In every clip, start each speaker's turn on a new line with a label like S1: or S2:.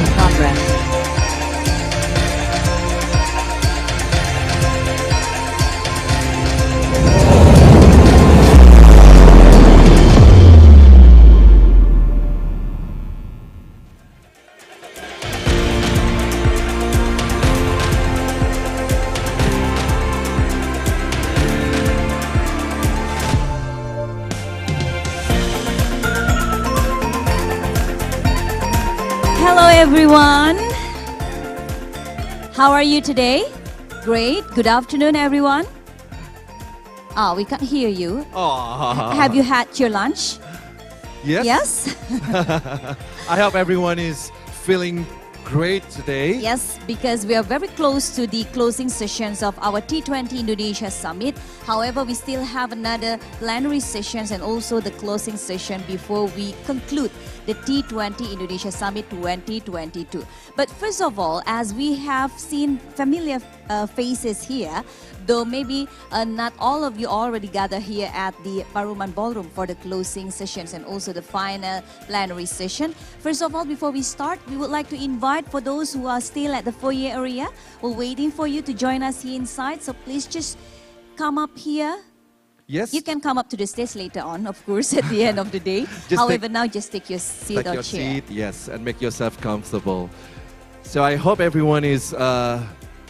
S1: in progress. Hello everyone. How are you today? Great. Good afternoon everyone. Oh, we can't hear you.
S2: Oh.
S1: Have you had your lunch?
S2: Yes.
S1: Yes?
S2: I hope everyone is feeling great today.
S1: Yes, because we are very close to the closing sessions of our T20 Indonesia Summit. However, we still have another plenary sessions and also the closing session before we conclude the T20 Indonesia Summit 2022. But first of all, as we have seen familiar faces here, though maybe not all of you already gather here at the Paruman Ballroom for the closing sessions and also the final plenary session. First of all, before we start, we would like to invite for those who are still at the foyer area, we're waiting for you to join us here inside. So please just come up here.
S2: Yes.
S1: You can come up to the stage later on, of course, at the end of the day. However, now just take your seat
S2: take
S1: or
S2: your
S1: chair.
S2: seat, yes, and make yourself comfortable. So I hope everyone is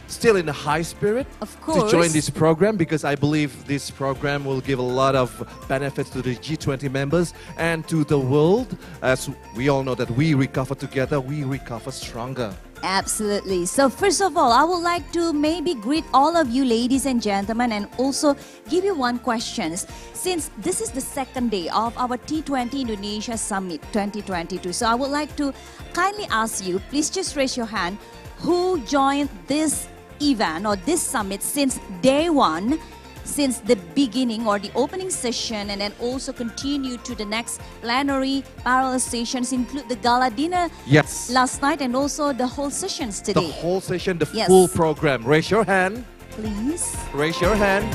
S2: still in a high spirit
S1: Of course.
S2: to join this program, because I believe this program will give a lot of benefits to the G20 members and to the world. As we all know that we recover together, we recover stronger.
S1: Absolutely. So first of all, I would like to maybe greet all of you ladies and gentlemen and also give you one question. Since this is the second day of our T20 Indonesia Summit 2022, so I would like to kindly ask you, please just raise your hand, who joined this event or this summit since day one, since the beginning or the opening session, and then also continue to the next plenary parallel sessions, include the gala dinner
S2: Yes.
S1: last night and also the whole sessions today.
S2: The whole session, the
S1: Yes.
S2: full program. Raise your hand.
S1: Please.
S2: Raise your hand.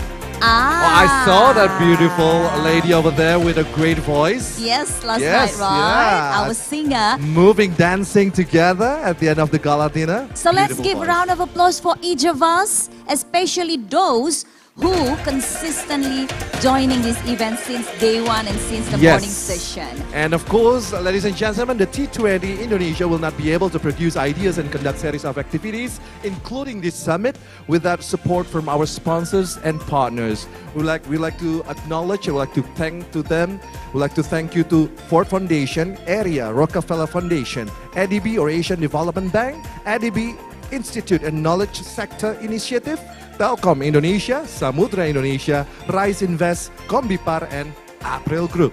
S1: Ah.
S2: Oh, I saw that beautiful lady over there with a great voice.
S1: Yes, last
S2: Yes,
S1: night, right?
S2: yeah.
S1: Our singer.
S2: Moving, dancing together at the end of the gala dinner.
S1: So let's
S2: Beautiful
S1: give a
S2: voice.
S1: round of applause for each of us, especially those who consistently joining this event since day one and since the morning session.
S2: And of course, ladies and gentlemen, the T20 Indonesia will not be able to produce ideas and conduct series of activities, including this summit, without support from our sponsors and partners. We like to acknowledge, we like to thank to them. We like to thank you to Ford Foundation, Area, Rockefeller Foundation, ADB or Asian Development Bank, ADB Institute and Knowledge Sector Initiative, Telkom Indonesia, Samudra Indonesia, Rise Invest, Kombipar, and April Group.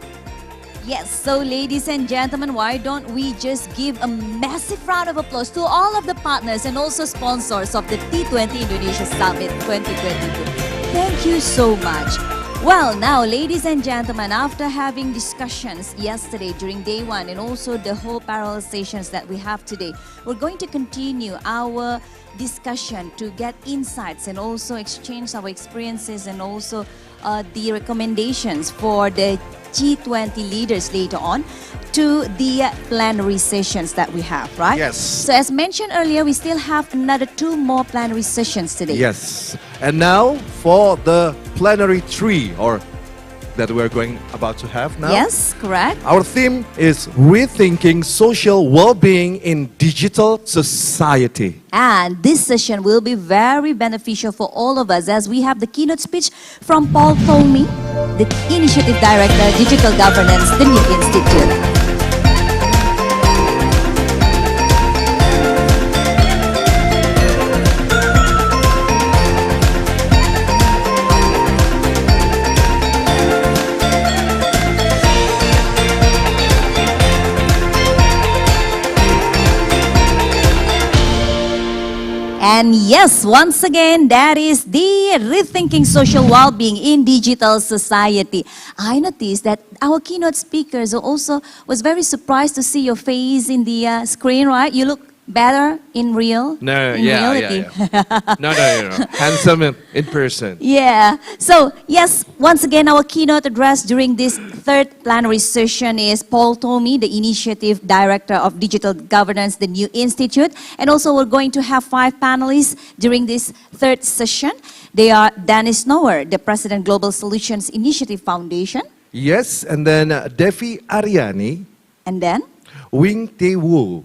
S1: Yes, so ladies and gentlemen, why don't we just give a massive round of applause to all of the partners and also sponsors of the T20 Indonesia Summit 2022. Thank you so much. Well, now, ladies and gentlemen, after having discussions yesterday during day one and also the whole parallel sessions that we have today, we're going to continue our discussion to get insights and also exchange our experiences and also the recommendations for the G20 leaders later on to the plenary sessions that we have, right?
S2: Yes.
S1: So as mentioned earlier, we still have another 2 more plenary sessions today.
S2: Yes. And now for the plenary 3, or that we're about to have now.
S1: Yes, correct.
S2: Our theme is Rethinking Social Well-being in Digital Society.
S1: And this session will be very beneficial for all of us as we have the keynote speech from Paul Thomey, the Initiative Director, Digital Governance, the New Institute. And yes, once again, that is the Rethinking Social Wellbeing in Digital Society. I noticed that our keynote speakers also was very surprised to see your face in the screen, right? You look better in real?
S2: No,
S1: in
S2: yeah,
S1: reality.
S2: yeah. No. Handsome in person.
S1: Yeah. So, yes, once again, our keynote address during this third plenary session is Paul Tomey, the Initiative Director of Digital Governance, the New Institute. And also, we're going to have 5 panelists during this third session. They are Dennis Noer, the President Global Solutions Initiative Foundation.
S2: Yes, and then Devi Aryani,
S1: And then?
S2: Wing Tae Woo.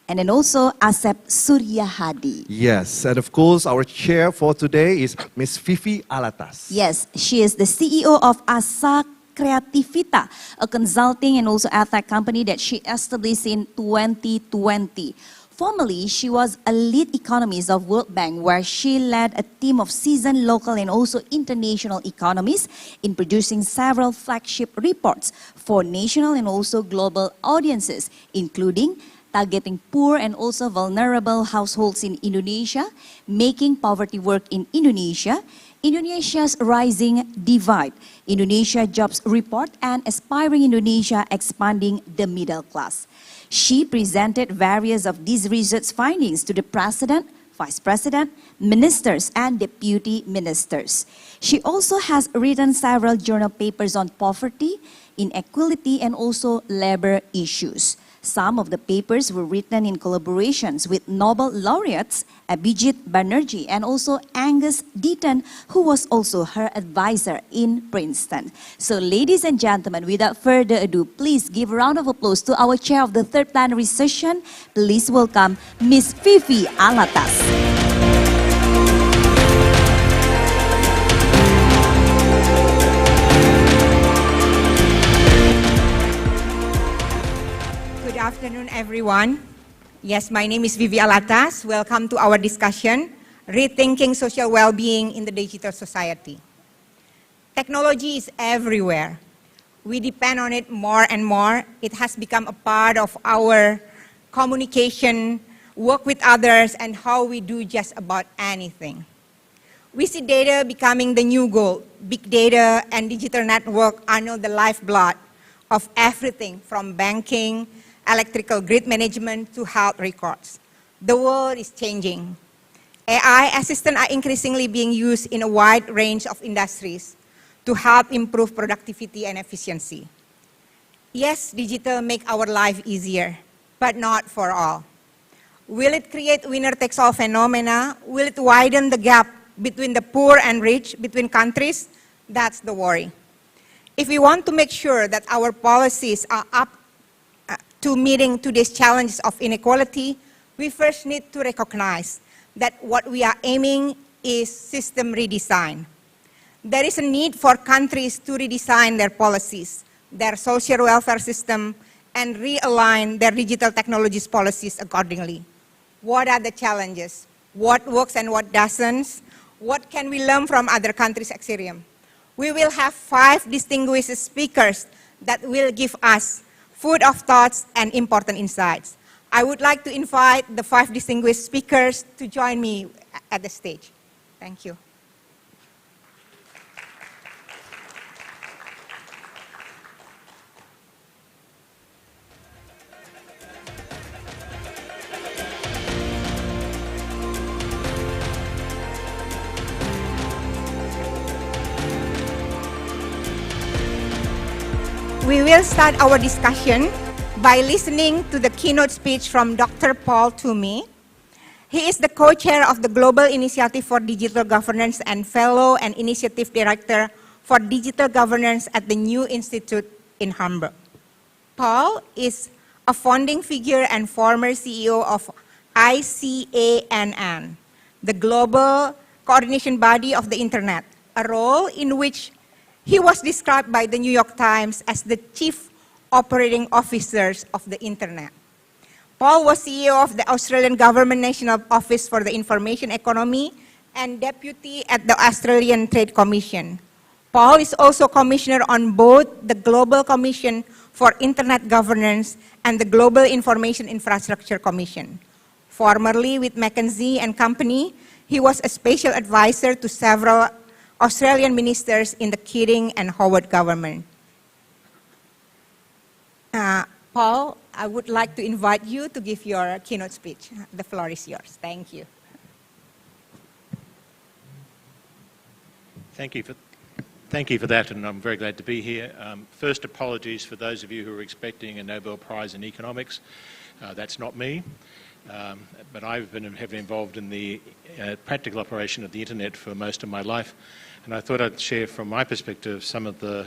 S1: And then also Asepsoria Hadi.
S2: Yes, and of course, our chair for today is Miss Fifi Alatas.
S1: Yes, she is the CEO of Asa Creativita, a consulting and also ad tech company that she established in 2020. Formerly, she was a lead economist of World Bank, where she led a team of seasoned local and also international economists in producing several flagship reports for national and also global audiences, including targeting poor and also vulnerable households in Indonesia, making poverty work in Indonesia, Indonesia's rising divide, Indonesia Jobs Report, and Aspiring Indonesia, expanding the middle class. She presented various of these research findings to the President, Vice President, Ministers, and Deputy Ministers. She also has written several journal papers on poverty, inequality, and also labor issues. Some of the papers were written in collaborations with Nobel laureates Abhijit Banerjee and also Angus Deaton, who was also her advisor in Princeton. So ladies and gentlemen, without further ado, please give a round of applause to our chair of the third plenary session. Please welcome Miss Fifi Alatas.
S3: Good afternoon, everyone. Yes, my name is Vivi Alatas. Welcome to our discussion, Rethinking Social Well-being in the Digital Society. Technology is everywhere. We depend on it more and more. It has become a part of our communication, work with others, and how we do just about anything. We see data becoming the new gold. Big data and digital network are now the lifeblood of everything from banking, electrical grid management to health records. The world is changing. AI assistants are increasingly being used in a wide range of industries to help improve productivity and efficiency. Yes, digital make our life easier, but not for all. Will it create winner-takes-all phenomena? Will it widen the gap between the poor and rich, between countries? That's the worry. If we want to make sure that our policies are up to meeting today's challenges of inequality, we first need to recognize that what we are aiming is system redesign. There is a need for countries to redesign their policies, their social welfare system, and realign their digital technologies policies accordingly. What are the challenges? What works and what doesn't? What can we learn from other countries' experience? We will have 5 distinguished speakers that will give us food of thoughts and important insights. I would like to invite the 5 distinguished speakers to join me at the stage. Thank you. We will start our discussion by listening to the keynote speech from Dr. Paul Tomey. He is the co-chair of the Global Initiative for Digital Governance and fellow and initiative director for digital governance at the New Institute in Hamburg. Paul is a founding figure and former CEO of ICANN, the global coordination body of the Internet, a role in which he was described by the New York Times as the chief operating officers of the Internet. Paul was CEO of the Australian Government National Office for the Information Economy and deputy at the Australian Trade Commission. Paul is also commissioner on both the Global Commission for Internet Governance and the Global Information Infrastructure Commission. Formerly with McKinsey and Company, he was a special advisor to several Australian ministers in the Keating and Howard government. Paul, I would like to invite you to give your keynote speech. The floor is yours. Thank you.
S4: Thank you for that, and I'm very glad to be here. First, apologies for those of you who are expecting a Nobel Prize in economics. That's not me, but I've been heavily involved in the practical operation of the internet for most of my life, and I thought I'd share from my perspective some of the,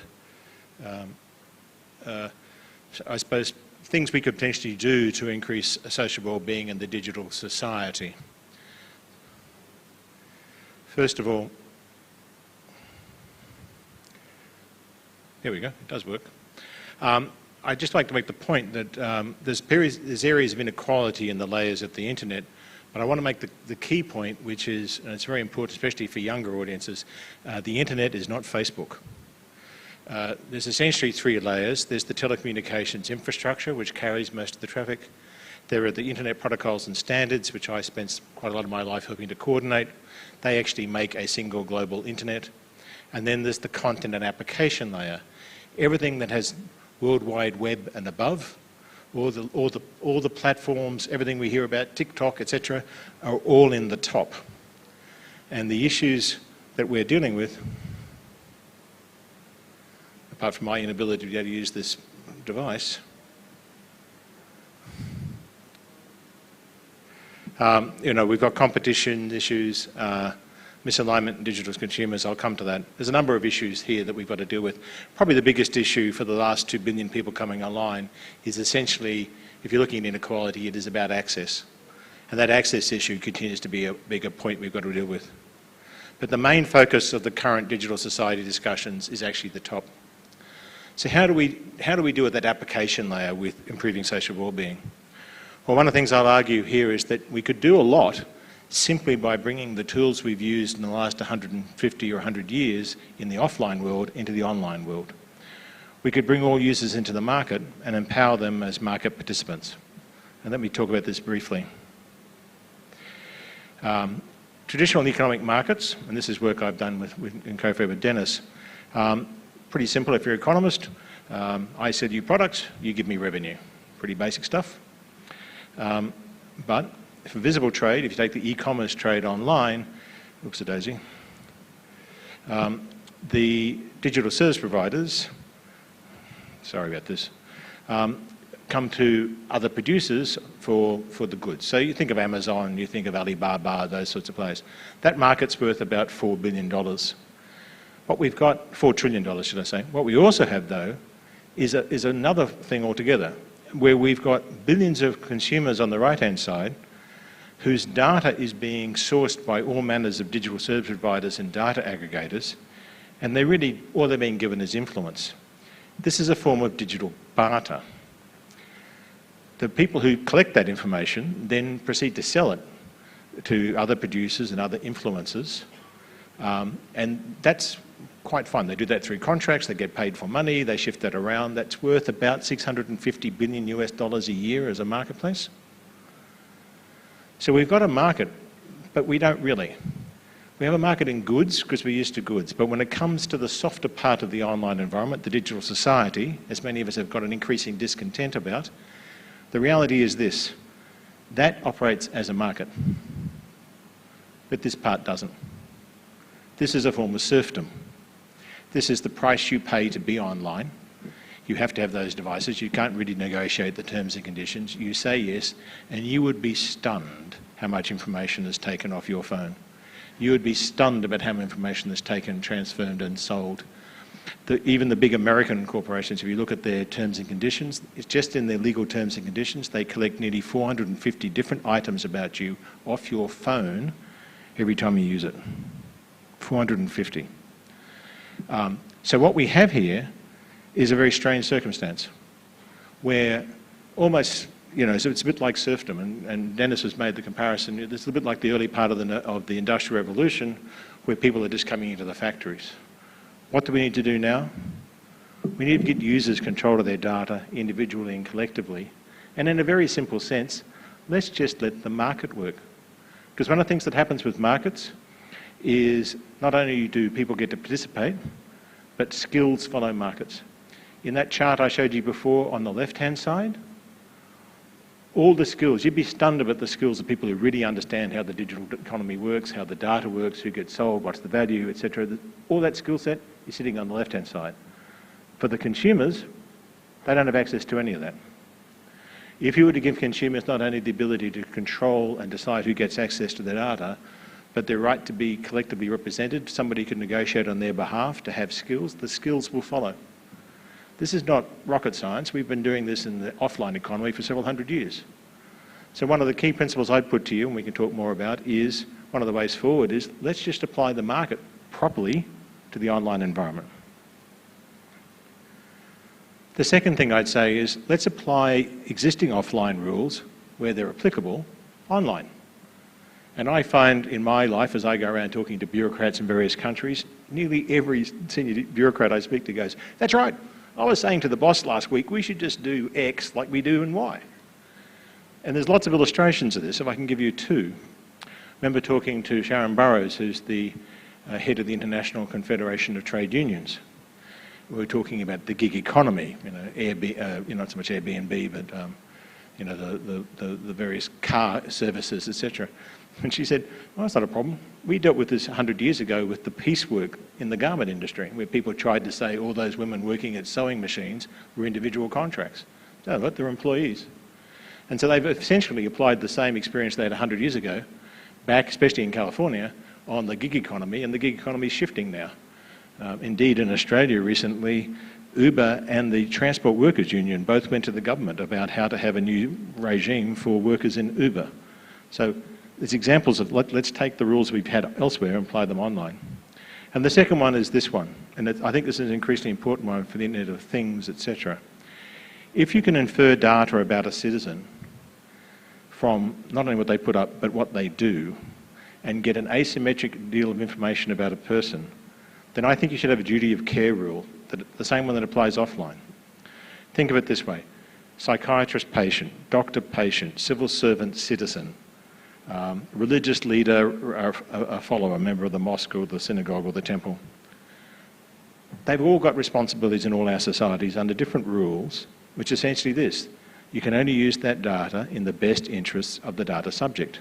S4: I suppose, things we could potentially do to increase social well-being in the digital society. First of all, there we go, it does work. I'd just like to make the point that there's areas of inequality in the layers of the internet, but I want to make the key point, which is, and it's very important, especially for younger audiences, the internet is not Facebook. There's essentially three layers. There's the telecommunications infrastructure, which carries most of the traffic. There are the internet protocols and standards, which I spent quite a lot of my life helping to coordinate. They actually make a single global internet. And then there's the content and application layer. Everything that has World Wide Web and above, all the platforms, everything we hear about, TikTok, etc., are all in the top. And the issues that we're dealing with, apart from my inability to be able to use this device, we've got competition issues, misalignment in digital consumers. I'll come to that. There's a number of issues here that we've got to deal with. Probably the biggest issue for the last 2 billion people coming online is essentially, if you're looking at inequality, it is about access. And that access issue continues to be a bigger point we've got to deal with. But the main focus of the current digital society discussions is actually the top. So how do we deal with that application layer with improving social well-being? Well, one of the things I'll argue here is that we could do a lot simply by bringing the tools we've used in the last 150 or 100 years in the offline world into the online world. We could bring all users into the market and empower them as market participants. And let me talk about this briefly. Traditional economic markets, and this is work I've done in co-founder with Dennis, pretty simple. If you're an economist, I sell you products, you give me revenue. Pretty basic stuff. But for visible trade, if you take the e-commerce trade online, oops a daisy, the digital service providers, sorry about this, come to other producers for the goods. So you think of Amazon, you think of Alibaba, those sorts of players. That market's worth about $4 billion. What we've got, $4 trillion should I say. What we also have though is another thing altogether, where we've got billions of consumers on the right-hand side whose data is being sourced by all manners of digital service providers and data aggregators, and all they're being given is influence. This is a form of digital barter. The people who collect that information then proceed to sell it to other producers and other influencers, and that's quite fun. They do that through contracts, they get paid for money, they shift that around. That's worth about $650 billion a year as a marketplace. So we've got a market, but we don't really. We have a market in goods because we're used to goods, but when it comes to the softer part of the online environment, the digital society, as many of us have got an increasing discontent about, the reality is this: that operates as a market, but this part doesn't. This is a form of serfdom. This is the price you pay to be online. You have to have those devices. You can't really negotiate the terms and conditions. You say yes, and you would be stunned how much information is taken off your phone. You would be stunned about how much information is taken, transferred and sold. Even the big American corporations, if you look at their terms and conditions, it's just in their legal terms and conditions, they collect nearly 450 different items about you off your phone every time you use it. 450. So what we have here is a very strange circumstance where almost, so it's a bit like serfdom, and Dennis has made the comparison. It's a bit like the early part of the Industrial Revolution where people are just coming into the factories. What do we need to do now? We need to get users control of their data individually and collectively. And in a very simple sense, let's just let the market work. Because one of the things that happens with markets is not only do people get to participate, but skills follow markets. In that chart I showed you before on the left-hand side, All the skills, you'd be stunned about the skills of people who really understand how the digital economy works, how the data works, who gets sold, what's the value, etc. All that skill set is sitting on the left-hand side. For the consumers, they don't have access to any of that. If you were to give consumers not only the ability to control and decide who gets access to the data, but their right to be collectively represented, somebody could negotiate on their behalf to have skills, the skills will follow. This is not rocket science. We've been doing this in the offline economy for several hundred years. So one of the key principles I'd put to you, and we can talk more about, is one of the ways forward is let's just apply the market properly to the online environment. The second thing I'd say is let's apply existing offline rules where they're applicable online. And I find in my life, as I go around talking to bureaucrats in various countries, nearly every senior bureaucrat I speak to goes, that's right, I was saying to the boss last week, we should just do X like we do in Y. And there's lots of illustrations of this, if I can give you two. I remember talking to Sharon Burrows, who's the head of the International Confederation of Trade Unions. We were talking about the gig economy, not so much Airbnb, but the various car services, etc. And she said, well, that's not a problem. We dealt with this 100 years ago with the piecework in the garment industry, where people tried to say all those women working at sewing machines were individual contracts. No, but they're employees. And so they've essentially applied the same experience they had 100 years ago, back, especially in California, on the gig economy, and the gig economy is shifting now. Indeed, in Australia recently, Uber and the Transport Workers Union both went to the government about how to have a new regime for workers in Uber. So there's examples of let's take the rules we've had elsewhere and apply them online. And the second one is this one, and I think this is an increasingly important one for the Internet of Things, etc. If you can infer data about a citizen from not only what they put up, but what they do, and get an asymmetric deal of information about a person, then I think you should have a duty of care rule, the same one that applies offline. Think of it this way: psychiatrist patient, doctor patient, civil servant citizen, religious leader, a follower, a member of the mosque or the synagogue or the temple. They've all got responsibilities in all our societies under different rules, which is essentially this: you can only use that data in the best interests of the data subject.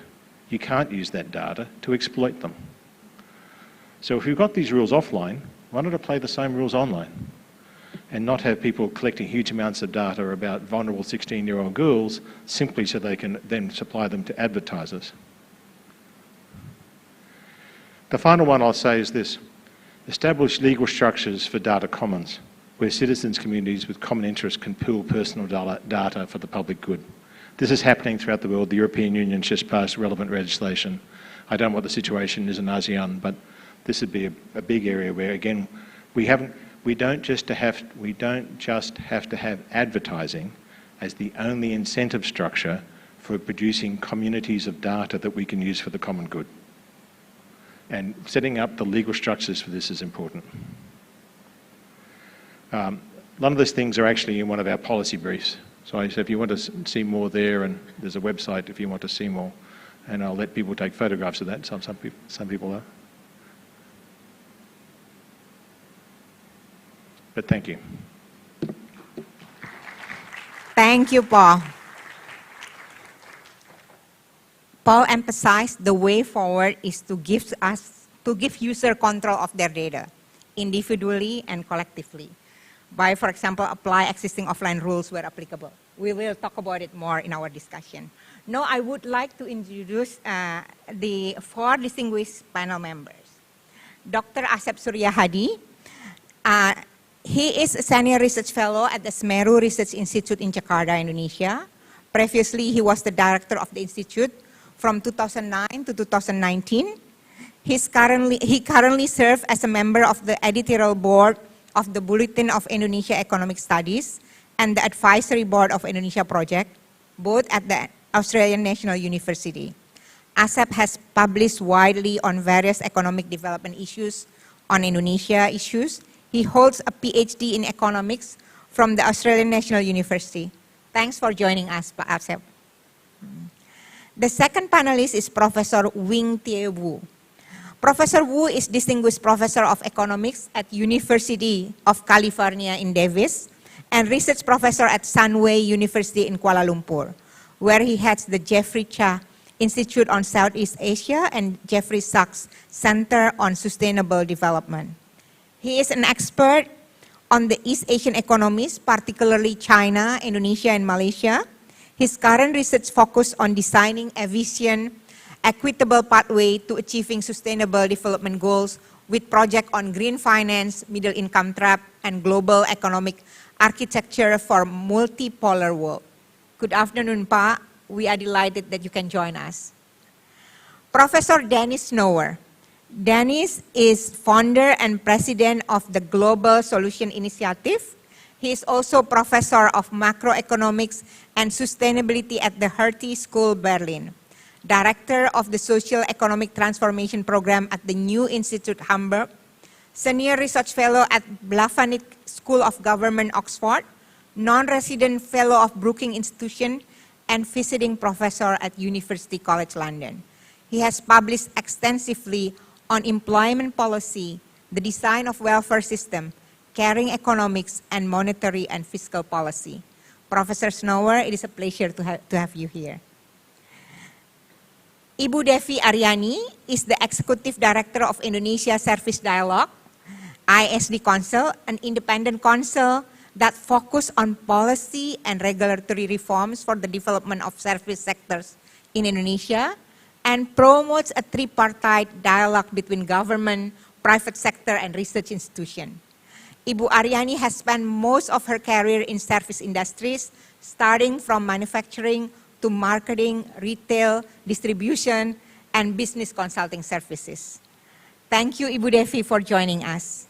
S4: You can't use that data to exploit them. So if you've got these rules offline, why not apply the same rules online and not have people collecting huge amounts of data about vulnerable 16-year-old girls simply so they can then supply them to advertisers? The final one I'll say is this: establish legal structures for data commons where citizens' communities with common interests can pool personal data for the public good. This is happening throughout the world. The European Union just passed relevant legislation. I don't know what the situation is in ASEAN, but this would be a big area where, again, we don't just have to have advertising as the only incentive structure for producing communities of data that we can use for the common good. And setting up the legal structures for this is important. A lot of these things are actually in one of our policy briefs. So if you want to see more there, and there's a website if you want to see more, and I'll let people take photographs of that. Some people are. But thank you.
S3: Thank you, Paul. Paul emphasized the way forward is to give user control of their data, individually and collectively, by, for example, apply existing offline rules where applicable. We will talk about it more in our discussion. Now, I would like to introduce the 4 distinguished panel members. Dr. Asepsoria Hadi. He is a senior research fellow at the Semeru Research Institute in Jakarta, Indonesia. Previously, he was the director of the institute from 2009 to 2019. He currently serves as a member of the editorial board of the Bulletin of Indonesia Economic Studies and the Advisory Board of Indonesia Project, both at the Australian National University. Asep has published widely on various economic development issues on Indonesia issues. He holds a PhD in economics from the Australian National University. Thanks for joining us, Asep. The second panelist is Professor Wing Tie Wu. Professor Wu is Distinguished Professor of Economics at University of California in Davis and Research Professor at Sunway University in Kuala Lumpur. where he heads the Jeffrey Cha Institute on Southeast Asia and Jeffrey Sachs Center on Sustainable Development. He is an expert on the East Asian economies, particularly China, Indonesia, and Malaysia. His current research focuses on designing a vision, equitable pathway to achieving sustainable development goals with projects on green finance, middle income trap, and global economic architecture for multipolar world. Good afternoon, Pa. We are delighted that you can join us. Professor Dennis Snower. Dennis is founder and president of the Global Solution Initiative. He is also professor of macroeconomics and sustainability at the Hertie School, Berlin. Director of the Social Economic Transformation Program at the New Institute, Hamburg. Senior Research Fellow at Blavatnik School of Government, Oxford. Non-resident Fellow of Brookings Institution and visiting professor at University College London. He has published extensively on employment policy, the design of welfare system, caring economics, and monetary and fiscal policy. Professor Snower, it is a pleasure to have you here. Ibu Devi Aryani is the Executive Director of Indonesia Service Dialogue, ISD Council, an independent council that focus on policy and regulatory reforms for the development of service sectors in Indonesia and promotes a tripartite dialogue between government, private sector, and research institution. Ibu Aryani has spent most of her career in service industries, starting from manufacturing to marketing, retail, distribution, and business consulting services. Thank you, Ibu Devi, for joining us.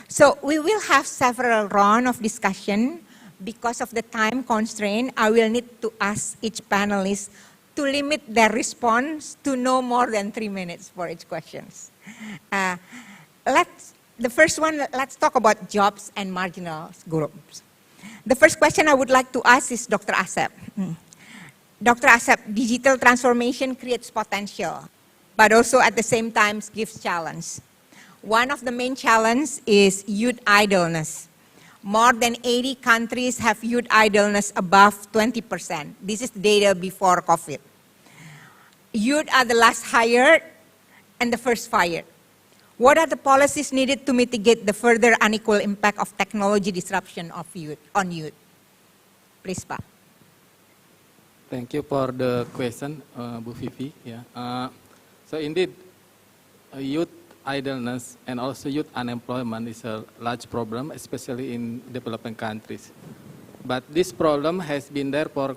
S3: So we will have several rounds of discussion. Because of the time constraint, I will need to ask each panelist to limit their response to no more than 3 minutes for each question. The first one, let's talk about jobs and marginal groups. The first question I would like to ask is Dr. Asep. Dr. Asep, digital transformation creates potential, but also at the same time gives challenge. One of the main challenges is youth idleness. More than 80 countries have youth idleness above 20%. This is the data before COVID. Youth are the last hired and the first fired. What are the policies needed to mitigate the further unequal impact of technology disruption of on youth? Please, Pa.
S5: Thank you for the question, Bu Vivi. Yeah. So indeed, youth idleness and also youth unemployment is a large problem, especially in developing countries. But this problem has been there for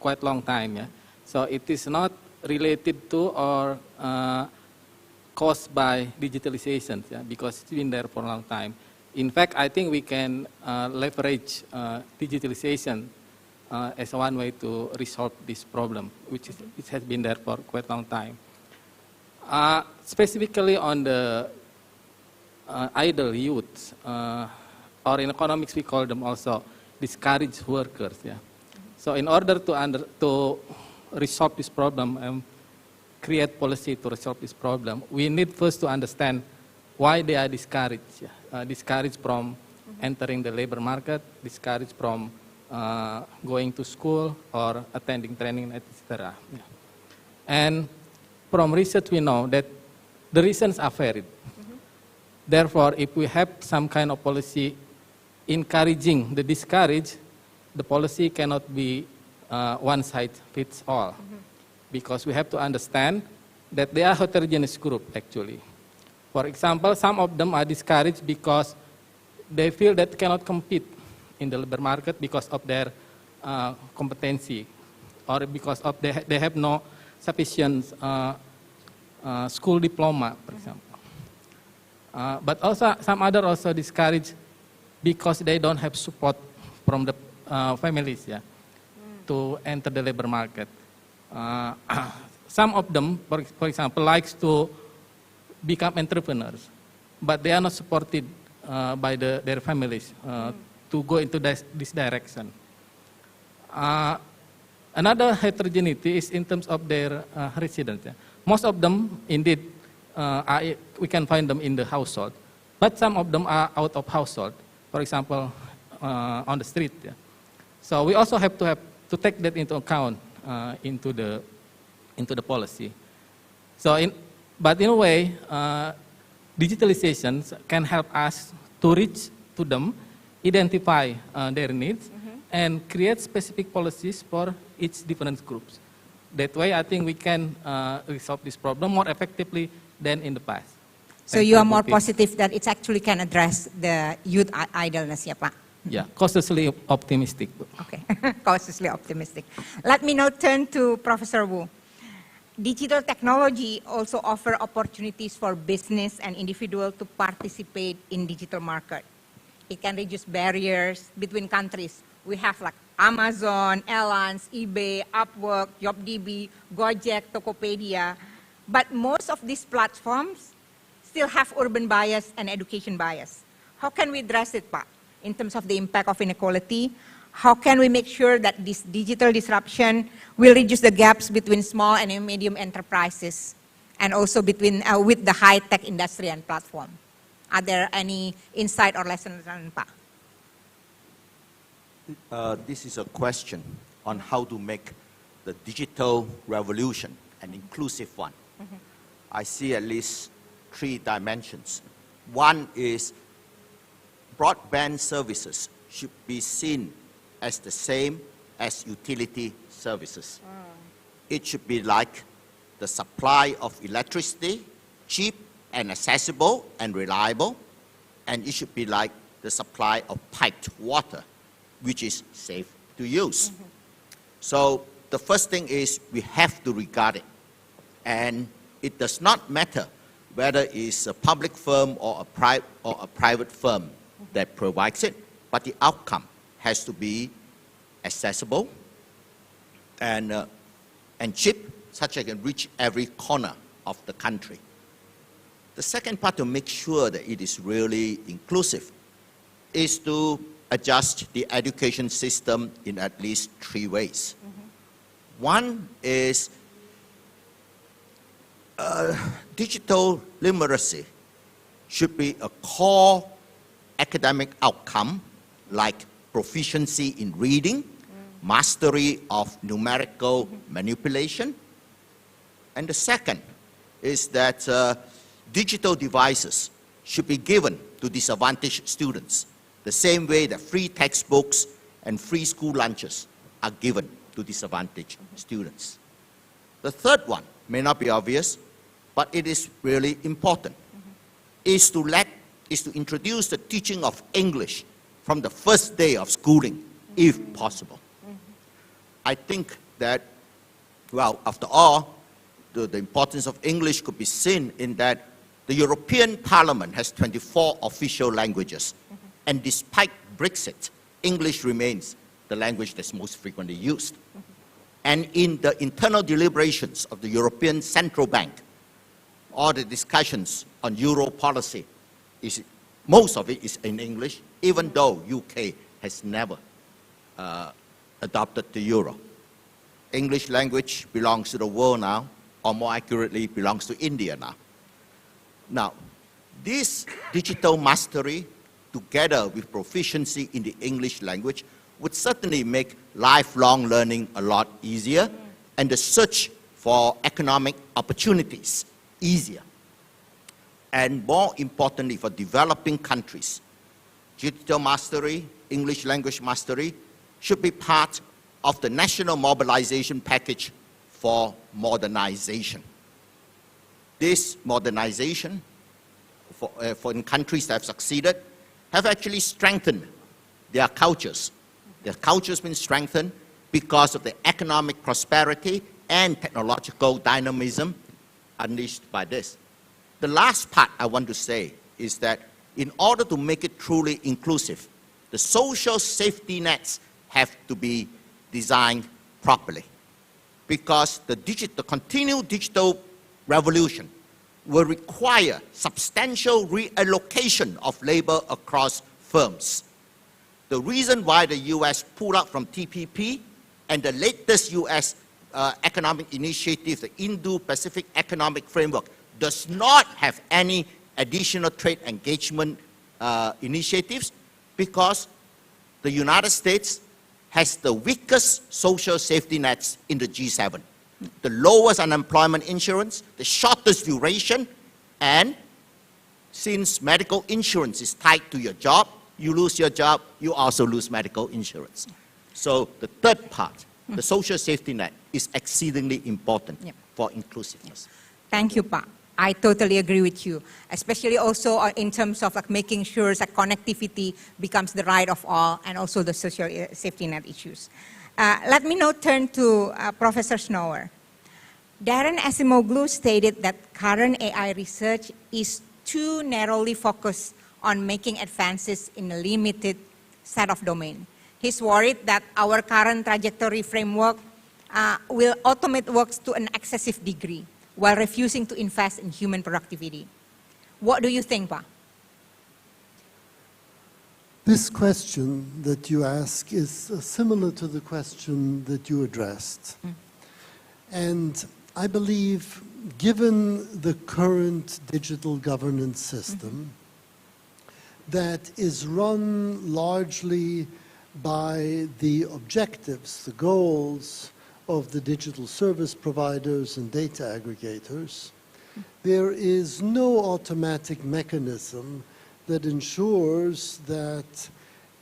S5: quite a long time. Yeah? So it is not related to or caused by digitalization, yeah? Because it's been there for a long time. In fact, I think we can leverage digitalization as one way to resolve this problem, which has been there for quite a long time. Specifically on the idle youth, or in economics we call them also discouraged workers. Yeah. So in order to resolve this problem and create policy to resolve this problem, we need first to understand why they are discouraged. Yeah. Discouraged from entering the labor market, discouraged from going to school or attending training, etc. Yeah. And from research, we know that the reasons are varied. Therefore, if we have some kind of policy encouraging the discouraged, the policy cannot be one size fits all. Because we have to understand that they are heterogeneous group, actually. For example, some of them are discouraged because they feel that cannot compete in the labor market because of their competency, or because of they have no sufficient school diploma, for example. But also some other also discouraged because they don't have support from the families, yeah, to enter the labor market. Some of them, for example, likes to become entrepreneurs, but they are not supported by their families to go into this direction. Another heterogeneity is in terms of their residence. Yeah. Most of them, indeed, we can find them in the household, but some of them are out of household, for example, on the street. Yeah. So we also have to to take that into account into the policy. So, but in a way, digitalization can help us to reach to them, identify their needs, and create specific policies for each different groups. That way, I think we can resolve this problem more effectively than in the past.
S3: So you are more positive that it actually can address the youth idleness, ya Pak?
S5: Yeah, cautiously optimistic.
S3: Okay, cautiously optimistic. Let me now turn to Professor Wu. Digital technology also offer opportunities for business and individual to participate in digital market. It can reduce barriers between countries. We have like Amazon, Airlines, eBay, Upwork, JobDB, Gojek, Tokopedia. But most of these platforms still have urban bias and education bias. How can we address it, Pak, in terms of the impact of inequality? How can we make sure that this digital disruption will reduce the gaps between small and medium enterprises and also between with the high-tech industry and platform? Are there any insight or lessons learned, Pak?
S6: This is a question on how to make the digital revolution an inclusive one. I see at least 3 dimensions. One is broadband services should be seen as the same as utility services. It should be like the supply of electricity, cheap and accessible and reliable, and it should be like the supply of piped water, which is safe to use. So the first thing is we have to regard it, and it does not matter whether it's a public firm or a private firm that provides it, but the outcome has to be accessible and cheap, such as it can reach every corner of the country. The second part to make sure that it is really inclusive is to adjust the education system in at least 3 ways. One is digital literacy should be a core academic outcome like proficiency in reading, mastery of numerical manipulation. And the second is that digital devices should be given to disadvantaged students the same way that free textbooks and free school lunches are given to disadvantaged students. The third one may not be obvious, but it is really important, is to introduce the teaching of English from the first day of schooling, if possible. I think that, well, after all, the importance of English could be seen in that the European Parliament has 24 official languages, and despite Brexit, English remains the language that's most frequently used. And in the internal deliberations of the European Central Bank, all the discussions on Euro policy, most of it is in English, even though UK has never adopted the Euro. English language belongs to the world now, or more accurately, belongs to India now. Now, this digital mastery, together with proficiency in the English language, would certainly make lifelong learning a lot easier and the search for economic opportunities easier. And more importantly, for developing countries, digital mastery, English language mastery, should be part of the national mobilization package for modernization. This modernization, for in countries that have succeeded, have actually strengthened their cultures. Their cultures have been strengthened because of the economic prosperity and technological dynamism unleashed by this. The last part I want to say is that in order to make it truly inclusive, the social safety nets have to be designed properly, because the continued digital revolution will require substantial reallocation of labor across firms. The reason why the US pulled out from TPP and the latest US economic initiative, the Indo-Pacific Economic Framework, does not have any additional trade engagement initiatives, because the United States has the weakest social safety nets in the G7. The lowest unemployment insurance, the shortest duration, and since medical insurance is tied to your job, you lose your job, you also lose medical insurance. So the third part, the social safety net, is exceedingly important for inclusiveness.
S3: Thank you, Pa. I totally agree with you, especially also in terms of like making sure that connectivity becomes the right of all and also the social safety net issues. Let me now turn to Professor Snower. Darren Acemoglu stated that current AI research is too narrowly focused on making advances in a limited set of domains. He's worried that our current trajectory framework will automate works to an excessive degree, while refusing to invest in human productivity. What do you think, Pa?
S7: This question that you ask is similar to the question that you addressed. And I believe, given the current digital governance system that is run largely by the objectives, the goals of the digital service providers and data aggregators, there is no automatic mechanism that ensures that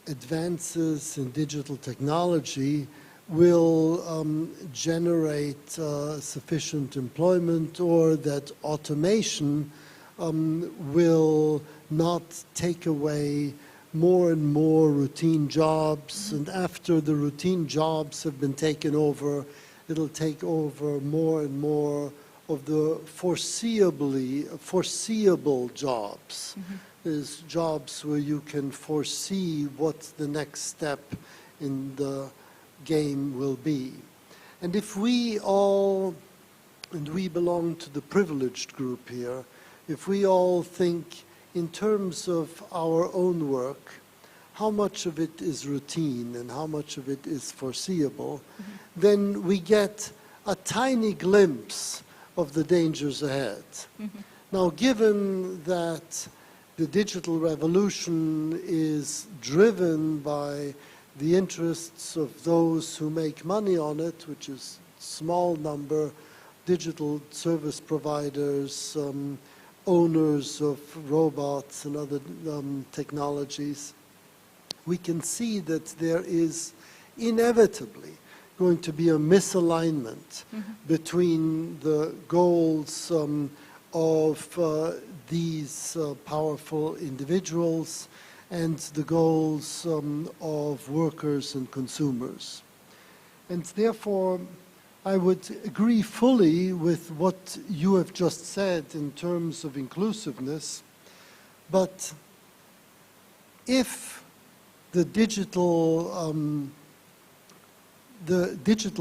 S7: advances in digital technology will generate sufficient employment, or that automation will not take away more and more routine jobs, and after the routine jobs have been taken over, it'll take over more and more of the foreseeable jobs. There's jobs where you can foresee what the next step in the game will be. And if we all, and we belong to the privileged group here, if we all think in terms of our own work, how much of it is routine and how much of it is foreseeable, then we get a tiny glimpse of the dangers ahead. Now, given that the digital revolution is driven by the interests of those who make money on it, which is a small number, digital service providers, owners of robots and other technologies, we can see that there is inevitably going to be a misalignment between the goals of these powerful individuals and the goals of workers and consumers. And therefore, I would agree fully with what you have just said in terms of inclusiveness, but if the digital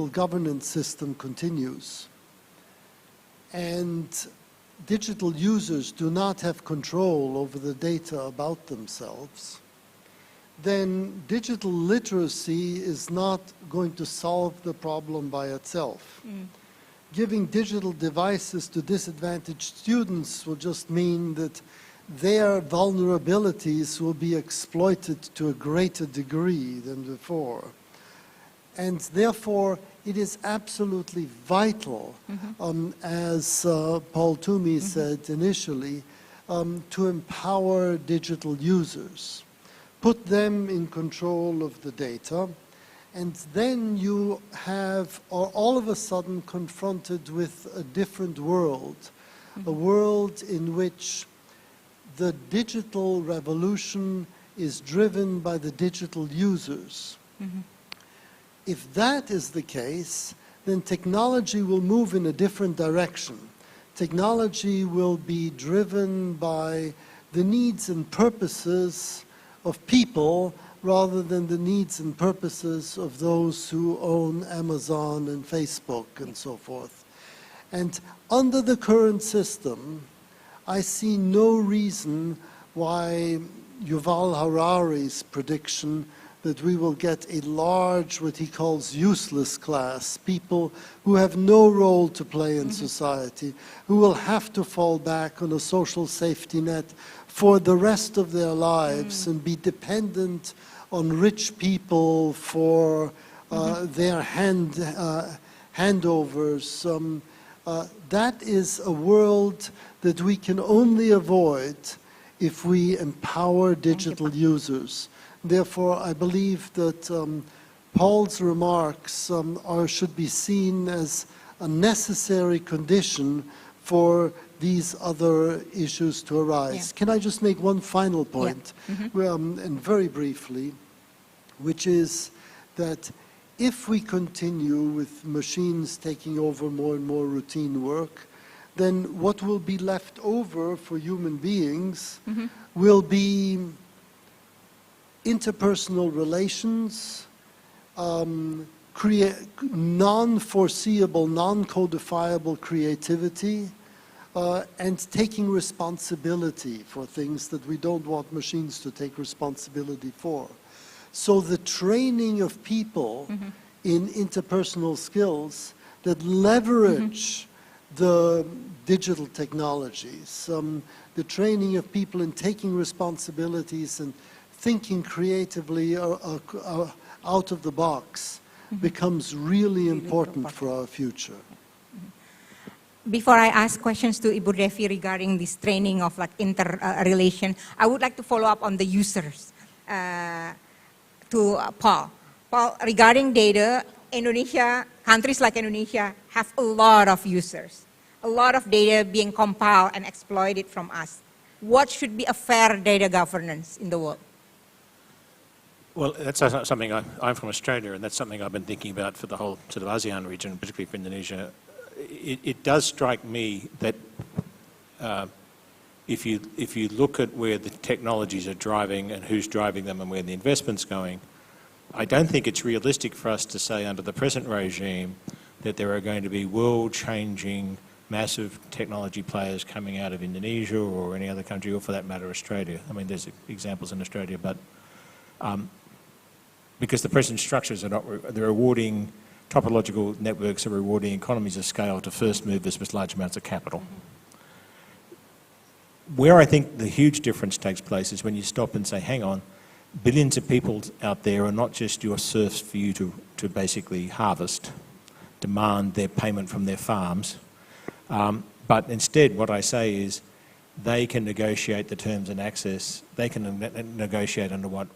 S7: governance system continues and digital users do not have control over the data about themselves, then digital literacy is not going to solve the problem by itself. Giving digital devices to disadvantaged students will just mean that their vulnerabilities will be exploited to a greater degree than before. And therefore, it is absolutely vital, as Paul Toomey said initially, to empower digital users. Put them in control of the data, and then you are all of a sudden confronted with a different world, a world in which the digital revolution is driven by the digital users. If that is the case, then technology will move in a different direction. Technology will be driven by the needs and purposes of people rather than the needs and purposes of those who own Amazon and Facebook and so forth. And under the current system, I see no reason why Yuval Harari's prediction that we will get a large, what he calls useless class, people who have no role to play in society, who will have to fall back on a social safety net for the rest of their lives and be dependent on rich people for their handovers. That is a world that we can only avoid if we empower digital users. Therefore, I believe that Paul's remarks should be seen as a necessary condition for these other issues to arise. Can I just make one final point, and very briefly, which is that if we continue with machines taking over more and more routine work, then what will be left over for human beings will be interpersonal relations, non-foreseeable, non-codifiable creativity, and taking responsibility for things that we don't want machines to take responsibility for. So the training of people in interpersonal skills that leverage the digital technologies, the training of people in taking responsibilities and thinking creatively out of the box becomes really important for our future.
S3: Before I ask questions to Ibu Devi regarding this training of like interrelation, I would like to follow up on the users to Paul. Paul, regarding data, Indonesia, countries like Indonesia have a lot of users, a lot of data being compiled and exploited from us. What should be a fair data governance in the world?
S4: Well, that's something I'm from Australia, and that's something I've been thinking about for the whole sort of ASEAN region, particularly for Indonesia. It does strike me that if you look at where the technologies are driving and who's driving them and where the investment's going, I don't think it's realistic for us to say under the present regime that there are going to be world-changing, massive technology players coming out of Indonesia or any other country, or for that matter, Australia. I mean, there's examples in Australia, but because the present structures are not, they're rewarding, topological networks are rewarding economies of scale to first movers with large amounts of capital. Where I think the huge difference takes place is when you stop and say, hang on, billions of people out there are not just your serfs for you to basically harvest, demand their payment from their farms, but instead what I say is they can negotiate the terms and access. They can negotiate under what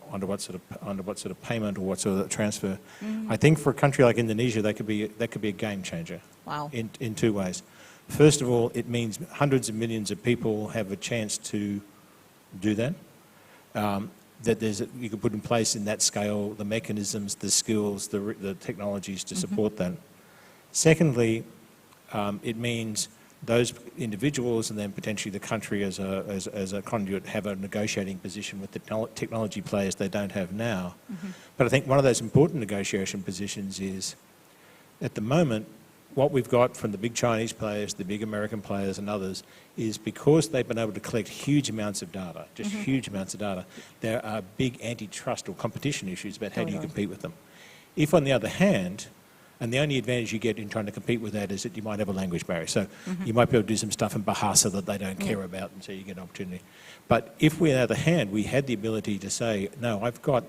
S4: sort of payment or what sort of transfer. I think for a country like Indonesia, that could be a game changer.
S3: Wow.
S4: In two ways. First of all, it means hundreds of millions of people have a chance to do that. You could put in place in that scale the mechanisms, the skills, the technologies to support that. Secondly, it means those individuals and then potentially the country as a conduit have a negotiating position with the technology players they don't have now. But I think one of those important negotiation positions is, at the moment, what we've got from the big Chinese players, the big American players and others, is because they've been able to collect huge amounts of data, just huge amounts of data, there are big antitrust or competition issues about how do you compete with them. If, on the other hand, and the only advantage you get in trying to compete with that is that you might have a language barrier. So you might be able to do some stuff in Bahasa that they don't care about, and so you get an opportunity. But if we, on the other hand, we had the ability to say, no, I've got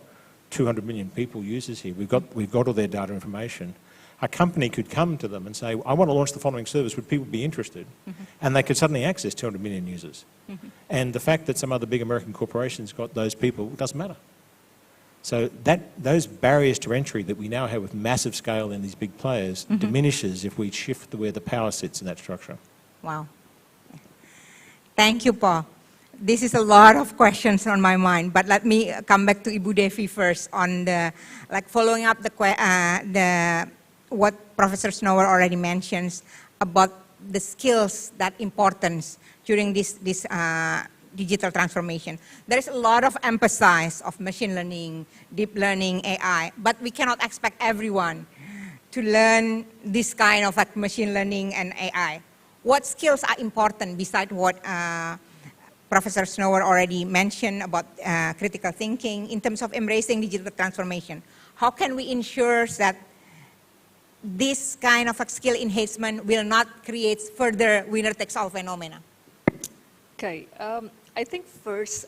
S4: 200 million people users here, we've got all their data information, a company could come to them and say, I want to launch the following service, would people be interested? And they could suddenly access 200 million users. And the fact that some other big American corporations got those people doesn't matter. So those barriers to entry that we now have with massive scale in these big players diminishes if we shift where the power sits in that structure.
S3: Wow. Thank you, Paul. This is a lot of questions on my mind, but let me come back to Ibu Devi first on the, like following up what Professor Snower already mentions about the skills that importance during this digital transformation. There is a lot of emphasis of machine learning, deep learning, AI, but we cannot expect everyone to learn this kind of like machine learning and AI. What skills are important besides what Professor Snower already mentioned about critical thinking in terms of embracing digital transformation? How can we ensure that this kind of skill enhancement will not create further winner-takes-all phenomena?
S8: Okay, I think first,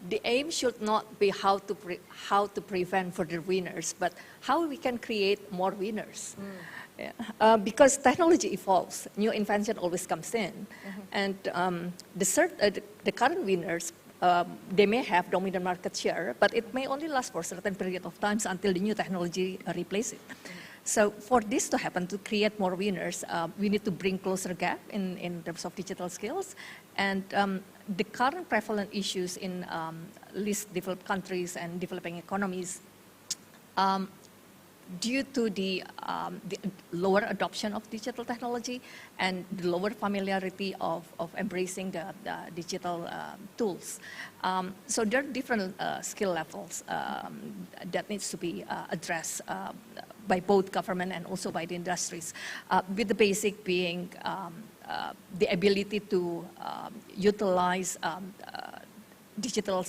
S8: the aim should not be how to prevent further winners, but how we can create more winners. Yeah. Because technology evolves, new invention always comes in, and the current winners, they may have dominant market share, but it may only last for a certain period of time until the new technology replaces it. So for this to happen, to create more winners, we need to bring closer gap in terms of digital skills. And the current prevalent issues in least developed countries and developing economies, due to the lower adoption of digital technology and the lower familiarity of embracing the digital tools. So there are different skill levels that needs to be addressed by both government and also by the industries, with the basic being the ability to utilize digital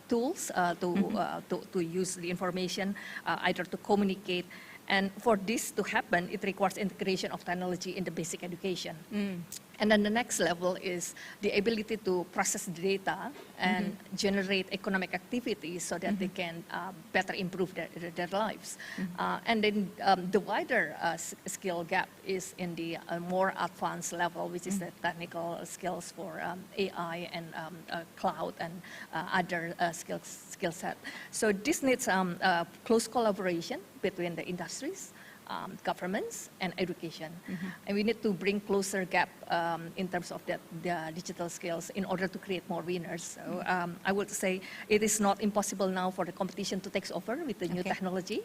S8: tools to use the information, either to communicate. And for this to happen, it requires integration of technology in the basic education. And then the next level is the ability to process the data and generate economic activities so that they can better improve their lives. And then the wider skill gap is in the more advanced level, which is the technical skills for AI and cloud and other skill set. So this needs close collaboration between the industries, governments, and education. And we need to bring closer gap in terms of the digital skills in order to create more winners. So I would say it is not impossible now for the competition to take over with the new technology,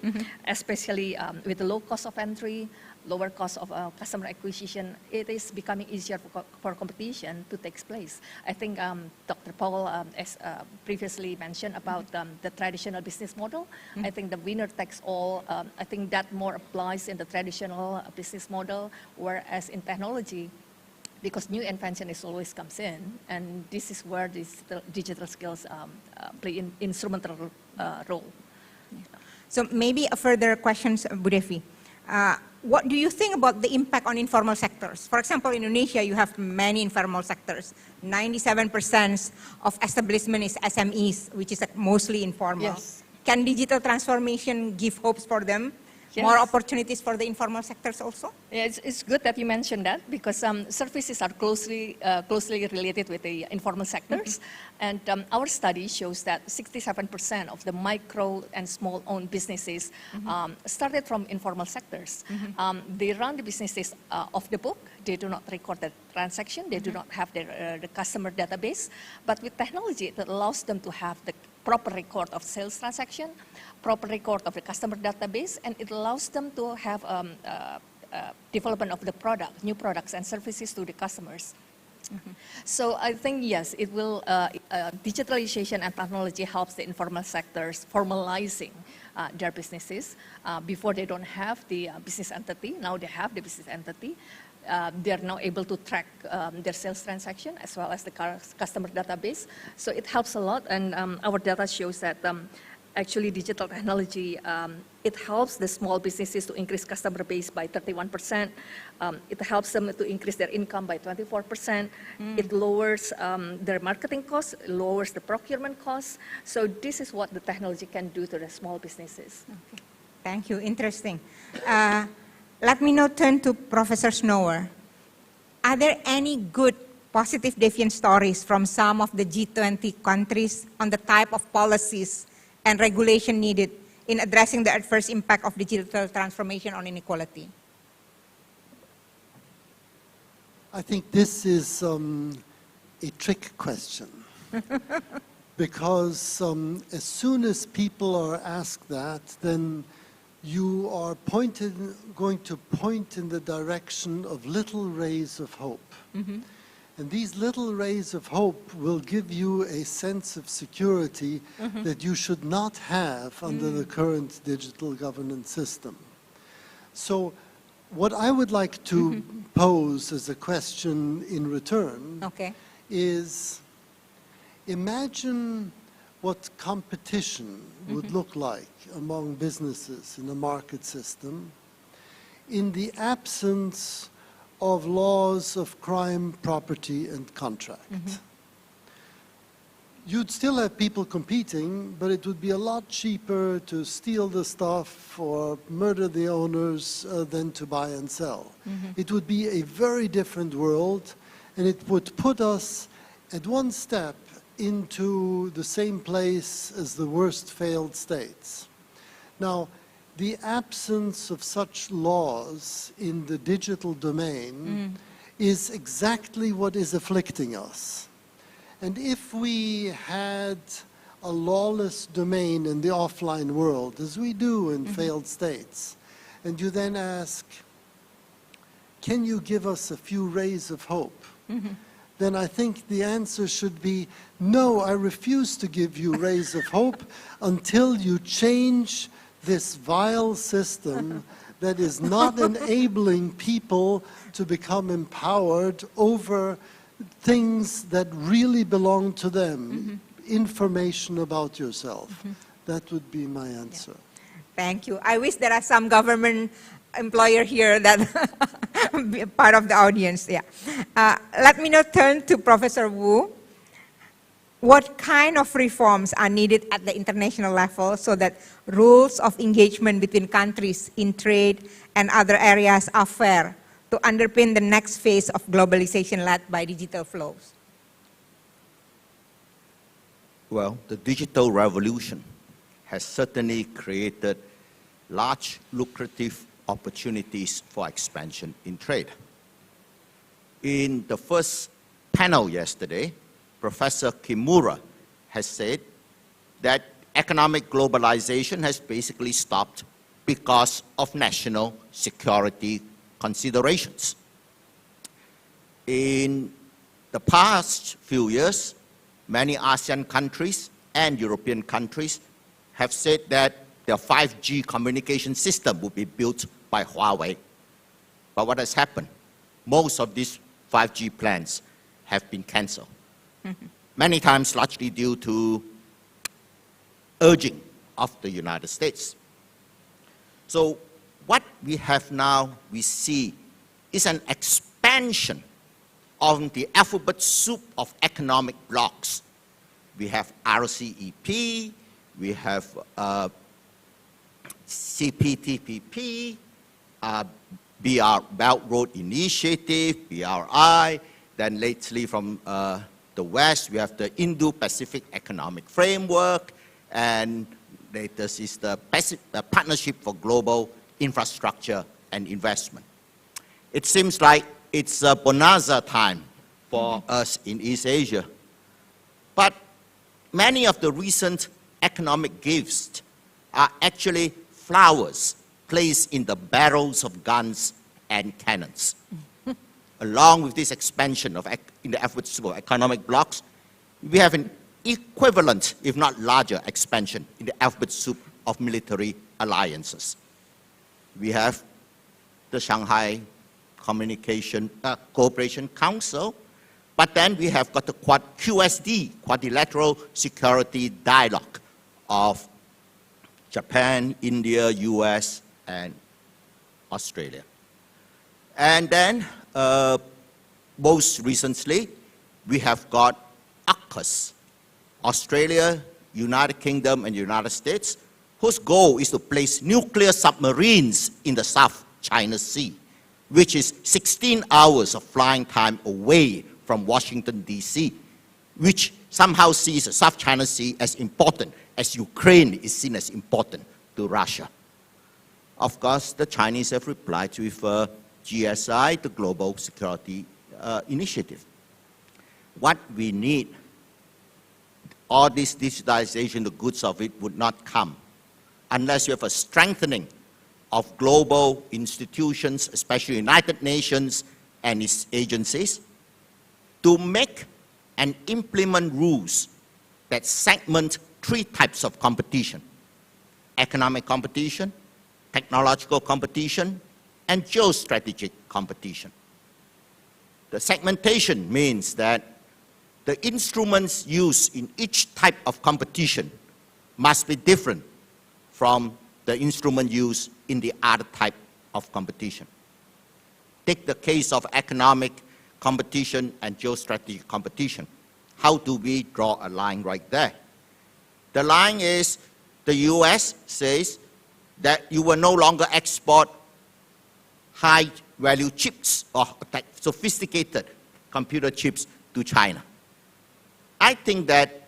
S8: especially with the low cost of entry, lower cost of customer acquisition. It is becoming easier for competition to take place. I think Dr. Paul as previously mentioned about the traditional business model. I think the winner takes all. I think that more applies in the traditional business model, whereas in technology, because new invention is always comes in, and this is where these digital skills play an instrumental role.
S3: So maybe a further question, Bu Devi. What do you think about the impact on informal sectors? For example, in Indonesia, you have many informal sectors. 97% of establishment is SMEs, which is mostly informal.
S8: Yes.
S3: Can digital transformation give hopes for them?
S8: Yes.
S3: More opportunities for the informal sectors also?
S8: Yeah, it's good that you mentioned that, because services are closely related with the informal sectors. And our study shows that 67% of the micro and small owned businesses started from informal sectors. They run the businesses off the book. They do not record the transaction. They do not have the customer database. But with technology, it allows them to have the proper record of sales transaction, proper record of the customer database, and it allows them to have development of the product, new products and services to the customers. So I think, yes, it will, digitalization and technology helps the informal sectors formalizing their businesses. Before they don't have the business entity, now they have the business entity. They are now able to track their sales transaction as well as the customer database. So it helps a lot, and our data shows that actually digital technology, it helps the small businesses to increase customer base by 31%. It helps them to increase their income by 24%. It lowers their marketing costs, lowers the procurement costs. So this is what the technology can do to the small businesses.
S3: Okay. Thank you. Interesting. Let me now turn to Professor Snower. Are there any good positive deviant stories from some of the G20 countries on the type of policies and regulation needed in addressing the adverse impact of digital transformation on inequality?
S7: I think this is a trick question. Because as soon as people are asked that, then you are going to point in the direction of little rays of hope. And these little rays of hope will give you a sense of security that you should not have under the current digital governance system. So what I would like to pose as a question in return is, imagine what competition would look like among businesses in a market system in the absence of laws of crime, property, and contract. you'd still have people competing, but it would be a lot cheaper to steal the stuff or murder the owners than to buy and sell. It would be a very different world, and it would put us at one step into the same place as the worst failed states. Now, the absence of such laws in the digital domain is exactly what is afflicting us. And if we had a lawless domain in the offline world, as we do in failed states, and you then ask, can you give us a few rays of hope? Then I think the answer should be, no, I refuse to give you rays of hope until you change this vile system that is not enabling people to become empowered over things that really belong to them, information about yourself. That would be my answer.
S3: Thank you. I wish there are some government employer here that be part of the audience. Yeah. Let me now turn to Professor Wu. What kind of reforms are needed at the international level so that rules of engagement between countries in trade and other areas are fair to underpin the next phase of globalization led by digital flows?
S6: Well, the digital revolution has certainly created large lucrative opportunities for expansion in trade. In the first panel yesterday, Professor Kimura has said that economic globalization has basically stopped because of national security considerations. In the past few years, many ASEAN countries and European countries have said that their 5G communication system will be built by Huawei. But what has happened? Most of these 5G plans have been cancelled. Many times largely due to urging of the United States. So what we have now, we see, is an expansion of the alphabet soup of economic blocks. We have RCEP, we have CPTPP, BR Belt Road Initiative, BRI, then lately from the West, we have the Indo-Pacific Economic Framework, and latest is the Partnership for Global Infrastructure and Investment. It seems like it's a bonanza time for us in East Asia. But many of the recent economic gifts are actually flowers placed in the barrels of guns and cannons. Along with this expansion in the efforts of economic blocks, we have an equivalent, if not larger, expansion in the alphabet soup of military alliances. We have the Shanghai Cooperation Council, but then we have got the QSD, Quadrilateral Security Dialogue of Japan, India, US, and Australia. And then, most recently, we have got AUKUS, Australia, United Kingdom, and United States, whose goal is to place nuclear submarines in the South China Sea, which is 16 hours of flying time away from Washington, D.C., which somehow sees the South China Sea as important as Ukraine is seen as important to Russia. Of course, the Chinese have replied with GSI, the Global Security Initiative. What we need, all this digitalization, the goods of it would not come unless you have a strengthening of global institutions, especially United Nations and its agencies, to make and implement rules that segment three types of competition: economic competition, technological competition, and geostrategic competition. The segmentation means that the instruments used in each type of competition must be different from the instrument used in the other type of competition. Take the case of economic competition and geostrategic competition. how do we draw a line right there? The line is the US says that you will no longer export high-value chips or sophisticated computer chips to China. I think that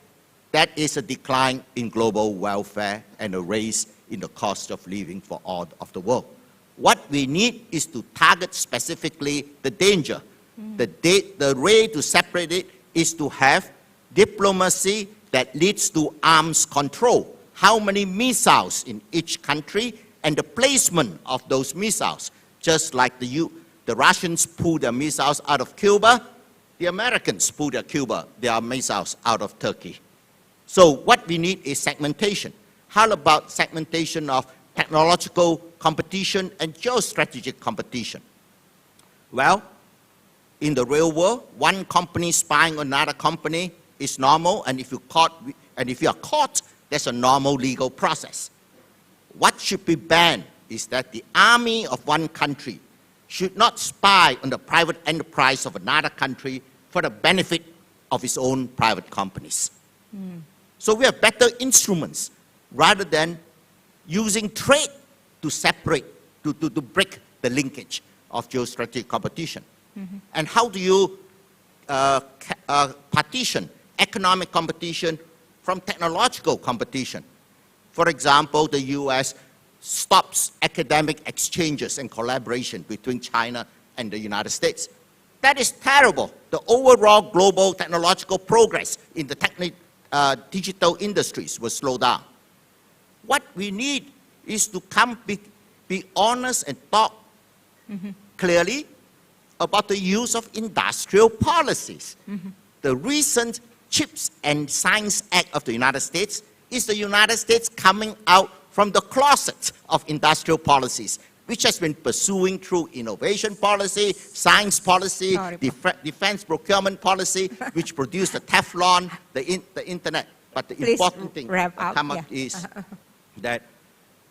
S6: that is a decline in global welfare and a raise in the cost of living for all of the world. What we need is to target specifically the danger. The way to separate it is to have diplomacy that leads to arms control. How many missiles in each country and the placement of those missiles. Just like the Russians pull their missiles out of Cuba, the Americans pull their missiles out of Turkey. So what we need is segmentation. How about segmentation of technological competition and geostrategic competition? Well, in the real world, one company spying on another company is normal, and if you are caught, there's a normal legal process. What should be banned is that the army of one country should not spy on the private enterprise of another country for the benefit of its own private companies. So we have better instruments rather than using trade to separate, to break the linkage of geostrategic competition. And how do you partition economic competition from technological competition? For example, the US stops academic exchanges and collaboration between China and the United States. That is terrible. The overall global technological progress in the digital industries will slow down. What we need is to be honest and talk clearly about the use of industrial policies. The recent Chips and Science Act of the United States is the United States coming out from the closet of industrial policies, which has been pursuing through innovation policy, science policy, defense procurement policy, which produced the Teflon, the internet. But the
S3: Please
S6: important thing
S3: wrap
S6: that
S3: up,
S6: come up is that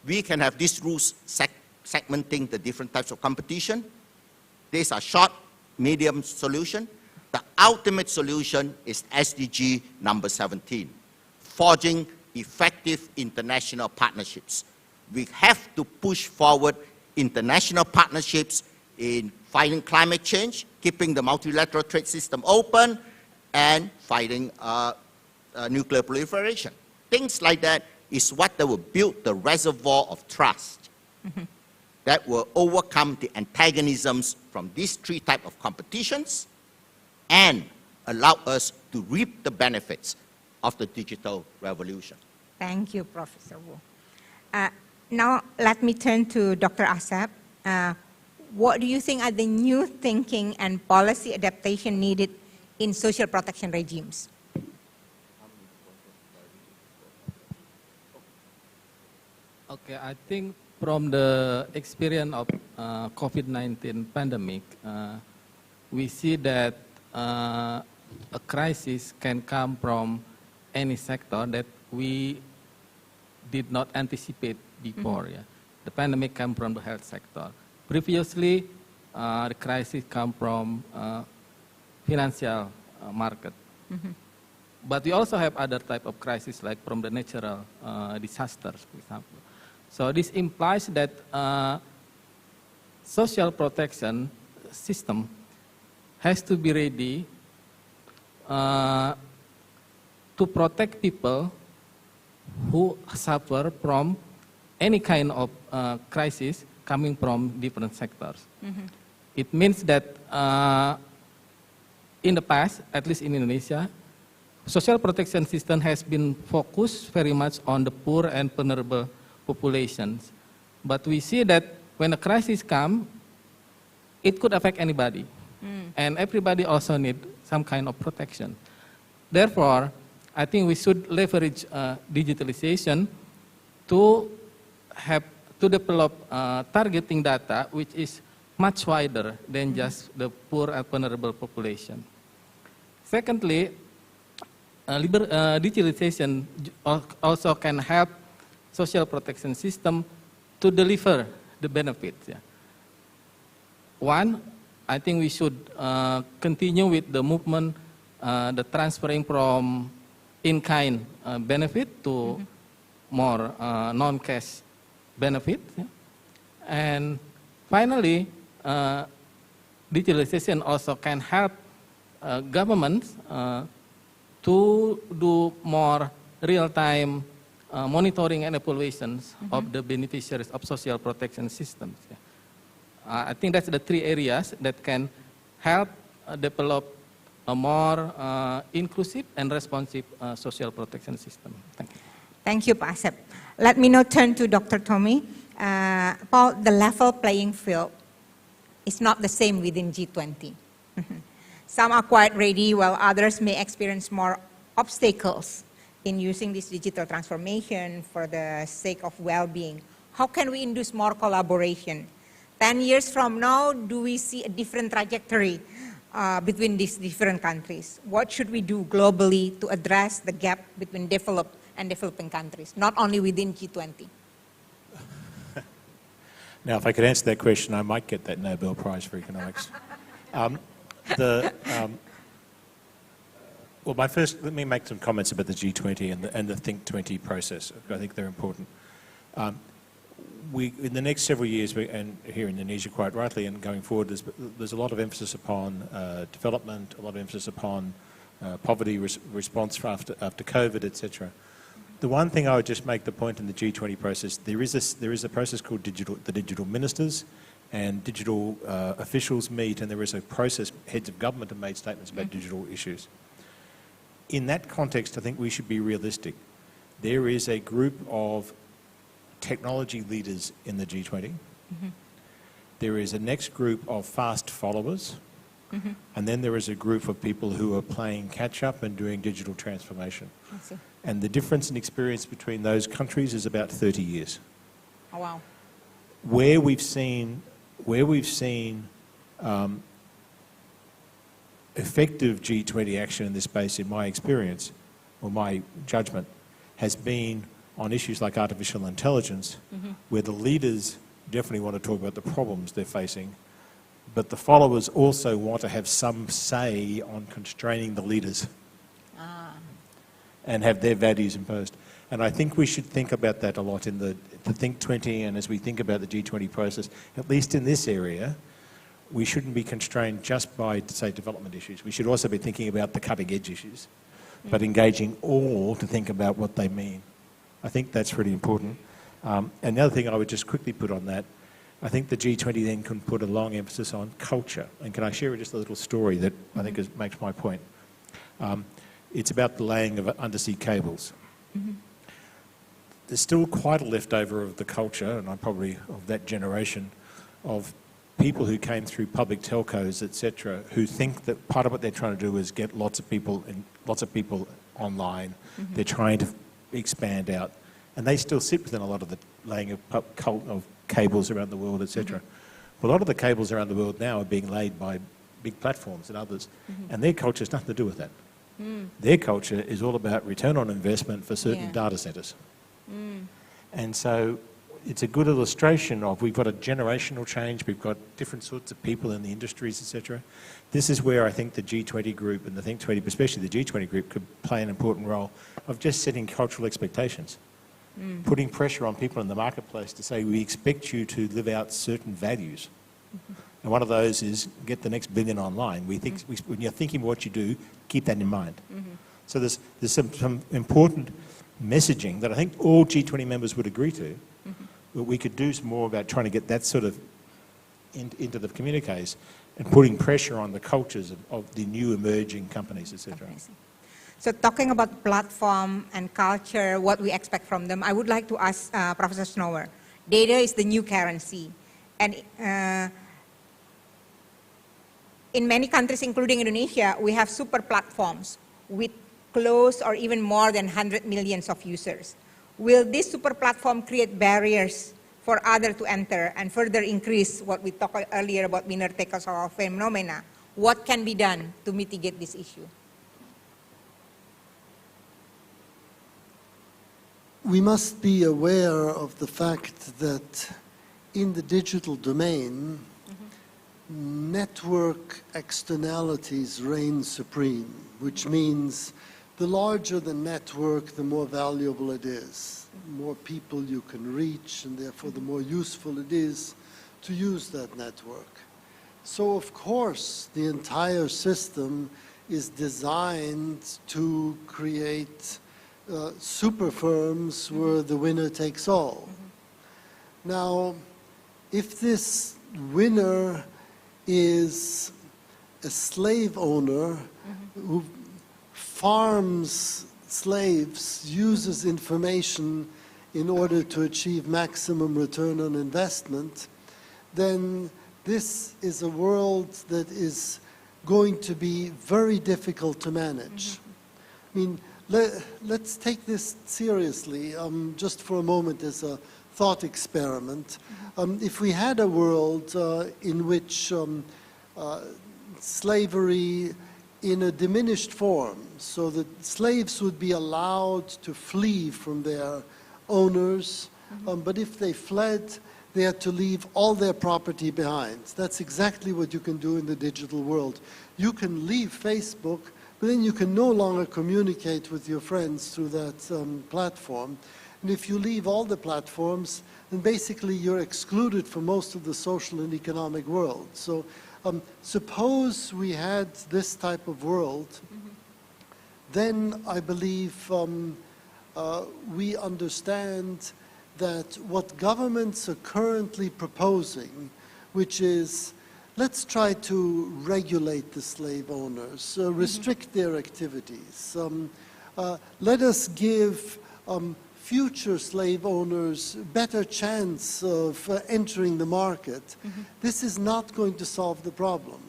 S6: we can have these rules segmenting the different types of competition. These are short, medium solution. The ultimate solution is SDG number 17, forging effective international partnerships. We have to push forward international partnerships in fighting climate change, keeping the multilateral trade system open, and fighting nuclear proliferation. Things like that is what will build the reservoir of trust that will overcome the antagonisms from these three types of competitions and allow us to reap the benefits of the digital revolution.
S3: Thank you, Professor Wu. Now, let me turn to Dr. Asep. What do you think are the new thinking and policy adaptation needed in social protection regimes?
S5: Okay, I think from the experience of COVID-19 pandemic, we see that a crisis can come from any sector that we did not anticipate before. Yeah. The pandemic came from the health sector. Previously, the crisis come from financial market. But we also have other type of crisis like from the natural disasters, for example. So this implies that social protection system has to be ready to protect people who suffer from any kind of crisis coming from different sectors. It means that in the past, at least in Indonesia, social protection system has been focused very much on the poor and vulnerable populations. But we see that when a crisis comes, it could affect anybody. And everybody also need some kind of protection. Therefore, I think we should leverage digitalization to develop targeting data which is much wider than just the poor and vulnerable population. Secondly, digitalization also can help social protection system to deliver the benefits. Yeah. One, I think we should continue with the movement the transferring from in-kind benefit to more non-cash benefit. Yeah. And finally, digitalization also can help governments to do more real-time monitoring and evaluations of the beneficiaries of social protection systems. Yeah. I think that's the three areas that can help develop a more inclusive and responsive social protection system. Thank you.
S3: Thank you, Pak Asep. Let me now turn to Dr. Tommy. About the level playing field is not the same within G20. Some are quite ready, while others may experience more obstacles in using this digital transformation for the sake of well-being. How can we induce more collaboration? 10 years from now, do we see a different trajectory between these different countries? What should we do globally to address the gap between developed and developing countries, not only within G20?
S4: Now, if I could answer that question, I might get that Nobel Prize for economics. Well, let me make some comments about the G20 and the Think 20 process. I think they're important. In the next several years, and here in Indonesia quite rightly, and going forward, there's a lot of emphasis upon development, a lot of emphasis upon poverty response after COVID, etc. The one thing I would just make the point in the G20 process, there is a process called the digital ministers, and digital officials meet, and there is a process, heads of government have made statements about digital issues. In that context, I think we should be realistic. There is a group of technology leaders in the G20. There is a next group of fast followers, and then there is a group of people who are playing catch-up and doing digital transformation.
S3: I see.
S4: And the difference in experience between those countries is about 30 years.
S3: Oh, wow.
S4: Where we've seen effective G20 action in this space, in my experience, or my judgment, has been on issues like artificial intelligence, where the leaders definitely want to talk about the problems they're facing, but the followers also want to have some say on constraining the leaders and have their values imposed. And I think we should think about that a lot in the Think 20, and as we think about the G20 process, at least in this area, we shouldn't be constrained just by, say, development issues. We should also be thinking about the cutting-edge issues, but engaging all to think about what they mean. I think that's really important. And the other thing I would just quickly put on that, I think the G20 then can put a long emphasis on culture. And can I share just a little story that I think makes my point? It's about the laying of undersea cables. There's still quite a leftover of the culture, and I'm probably of that generation, of people who came through public telcos, etc., who think that part of what they're trying to do is get lots of people online. They're trying to expand out, and they still sit within a lot of the laying of cables around the world, etc. A lot of the cables around the world now are being laid by big platforms and others, and their culture has nothing to do with that. Their culture is all about return on investment for certain data centres. And so it's a good illustration of, we've got a generational change, we've got different sorts of people in the industries, etc. This is where I think the G20 group and the Think 20, especially the G20 group, could play an important role of just setting cultural expectations, putting pressure on people in the marketplace to say, we expect you to live out certain values. And one of those is get the next billion online. We think, when you're thinking what you do, keep that in mind. So there's some important messaging that I think all G20 members would agree to, but we could do some more about trying to get that sort of into the communiques and putting pressure on the cultures of the new emerging companies, etc.
S3: So talking about platform and culture, what we expect from them, I would like to ask Professor Snower. Data is the new currency, and in many countries, including Indonesia, we have super platforms with close or even more than 100 million of users. Will this super platform create barriers for others to enter and further increase what we talked earlier about winner-takes-all phenomena? What can be done to mitigate this issue?
S7: We must be aware of the fact that in the digital domain, network externalities reign supreme, which means the larger the network, the more valuable it is. More people you can reach, and therefore the more useful it is to use that network. So of course, the entire system is designed to create super firms where the winner takes all. Now, if this winner is a slave owner who farms slaves, uses information in order to achieve maximum return on investment, then this is a world that is going to be very difficult to manage. I mean, let's take this seriously, just for a moment as a thought experiment. If we had a world in which slavery in a diminished form, so that slaves would be allowed to flee from their owners, but if they fled, they had to leave all their property behind. That's exactly what you can do in the digital world. You can leave Facebook, but then you can no longer communicate with your friends through that platform. And if you leave all the platforms, then basically you're excluded from most of the social and economic world. So suppose we had this type of world, then I believe we understand that what governments are currently proposing, which is, let's try to regulate the slave owners, restrict their activities. Let us give future slave owners better chance of entering the market. This is not going to solve the problem.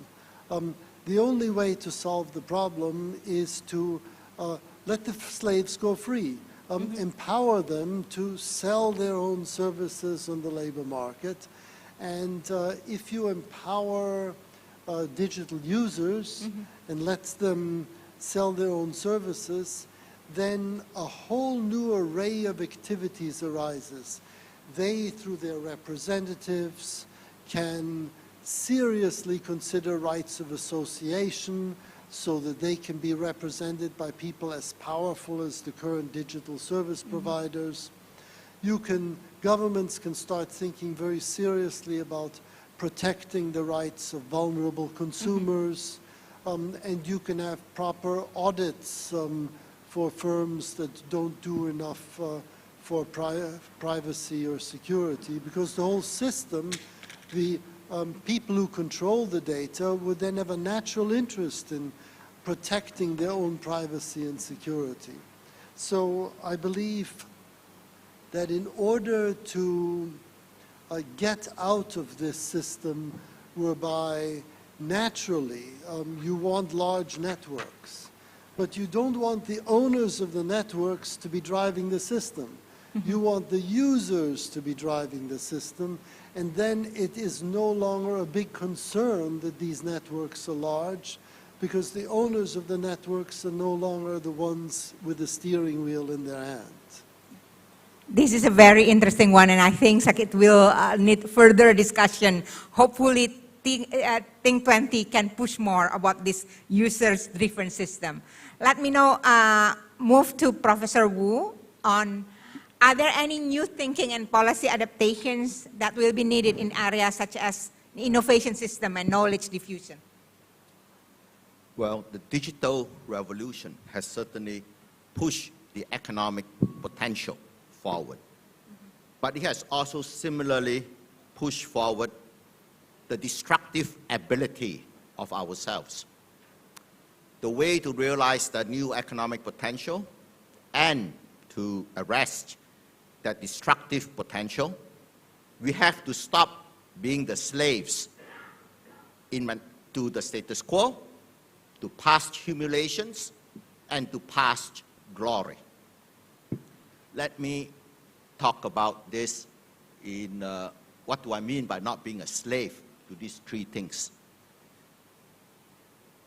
S7: The only way to solve the problem is to let the slaves go free. Empower them to sell their own services on the labor market. And if you empower digital users and let them sell their own services, then a whole new array of activities arises. They, through their representatives, can seriously consider rights of association, so that they can be represented by people as powerful as the current digital service providers. Governments can start thinking very seriously about protecting the rights of vulnerable consumers, and you can have proper audits for firms that don't do enough for privacy or security, because the whole system, the people who control the data would then have a natural interest in protecting their own privacy and security. So I believe that in order to get out of this system whereby naturally you want large networks, but you don't want the owners of the networks to be driving the system. You want the users to be driving the system, and then it is no longer a big concern that these networks are large, because the owners of the networks are no longer the ones with the steering wheel in their hand.
S3: This is a very interesting one, and I think it will need further discussion. Hopefully, Think 20 can push more about this users-driven system. Let me now move to Professor Wu on, are there any new thinking and policy adaptations that will be needed in areas such as the innovation system and knowledge diffusion?
S6: Well, the digital revolution has certainly pushed the economic potential forward. But it has also similarly pushed forward the destructive ability of ourselves. The way to realize the new economic potential and to arrest that destructive potential, we have to stop being the slaves to the status quo, to past humiliations, and to past glory. Let me talk about this in what do I mean by not being a slave to these three things.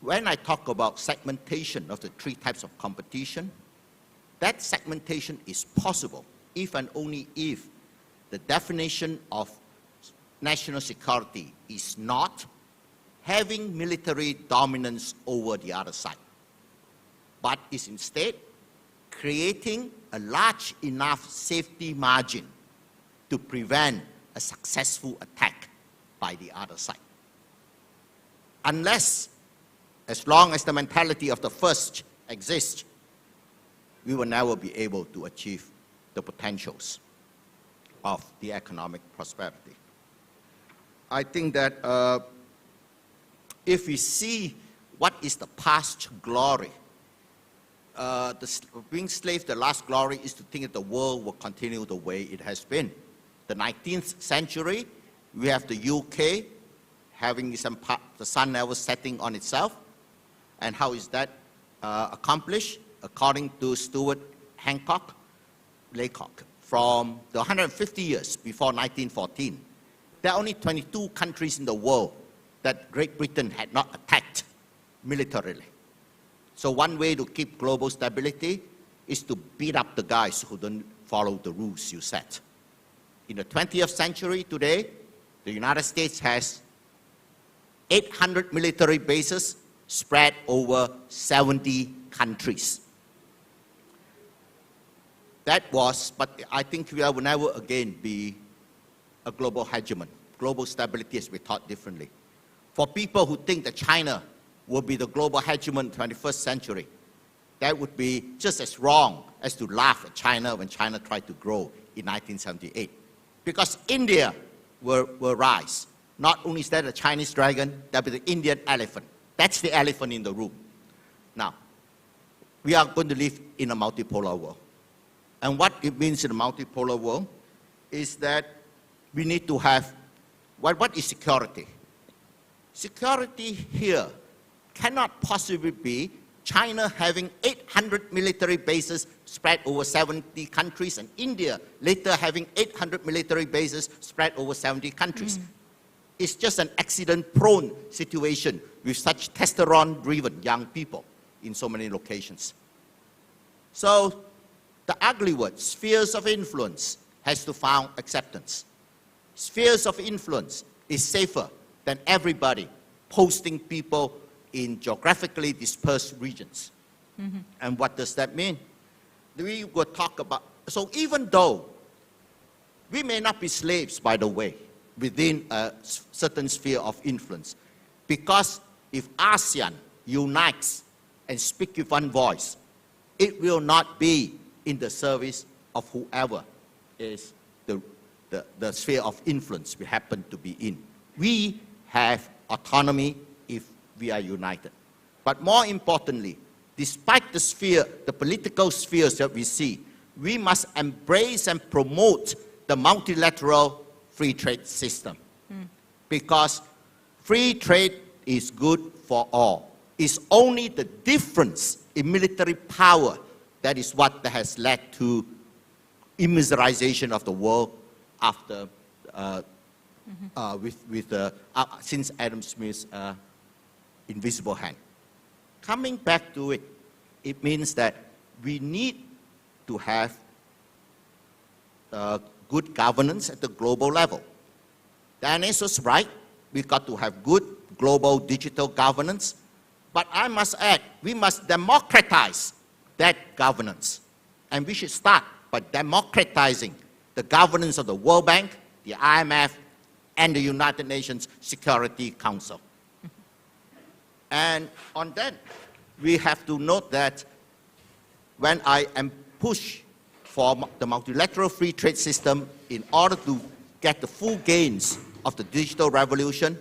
S6: When I talk about segmentation of the three types of competition, that segmentation is possible if and only if the definition of national security is not having military dominance over the other side, but is instead creating a large enough safety margin to prevent a successful attack by the other side. Unless, as long as the mentality of the first exists, we will never be able to achieve the potentials of the economic prosperity. I think that if we see what is the past glory, being slave, the last glory is to think that the world will continue the way it has been. The 19th century, we have the UK having the sun never setting on itself. And how is that accomplished? According to Stuart Laycock, from the 150 years before 1914, there are only 22 countries in the world that Great Britain had not attacked militarily. So one way to keep global stability is to beat up the guys who don't follow the rules you set. In the 20th century today, the United States has 800 military bases spread over 70 countries. That was, but I think we will never again be a global hegemon. Global stability has been taught differently. For people who think that China will be the global hegemon in the 21st century, that would be just as wrong as to laugh at China when China tried to grow in 1978. Because India will rise. Not only is that a Chinese dragon, that will be the Indian elephant. That's the elephant in the room. Now, we are going to live in a multipolar world. And what it means in a multipolar world is that we need to have, what is security? Security here cannot possibly be China having 800 military bases spread over 70 countries and India later having 800 military bases spread over 70 countries. It's just an accident-prone situation with such testosterone-driven young people in so many locations. So the ugly word, spheres of influence, has to find acceptance. Spheres of influence is safer than everybody posting people in geographically dispersed regions. And what does that mean? We will talk about, so even though we may not be slaves, by the way, within a certain sphere of influence, because if ASEAN unites and speaks with one voice, it will not be in the service of whoever is the sphere of influence we happen to be in. We have autonomy if we are united. But more importantly, despite the sphere, the political spheres that we see, we must embrace and promote the multilateral free trade system. Because free trade is good for all. It's only the difference in military power that is what has led to immiserization of the world after, since Adam Smith's invisible hand. Coming back to it, it means that we need to have good governance at the global level. Diane was right, we got to have good global digital governance, but I must add, we must democratize that governance. And we should start by democratizing the governance of the World Bank, the IMF, and the United Nations Security Council. And on that, we have to note that when I am pushed for the multilateral free trade system in order to get the full gains of the digital revolution,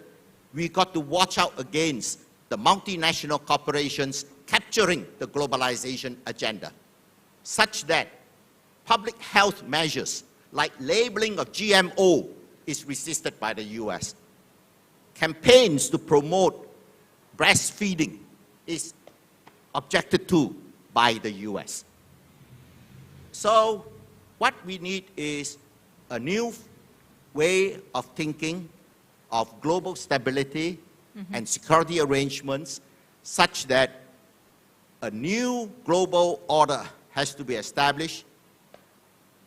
S6: we got to watch out against the multinational corporations capturing the globalization agenda, such that public health measures like labeling of GMO is resisted by the US. Campaigns to promote breastfeeding is objected to by the US. So what we need is a new way of thinking of global stability and security arrangements such that a new global order has to be established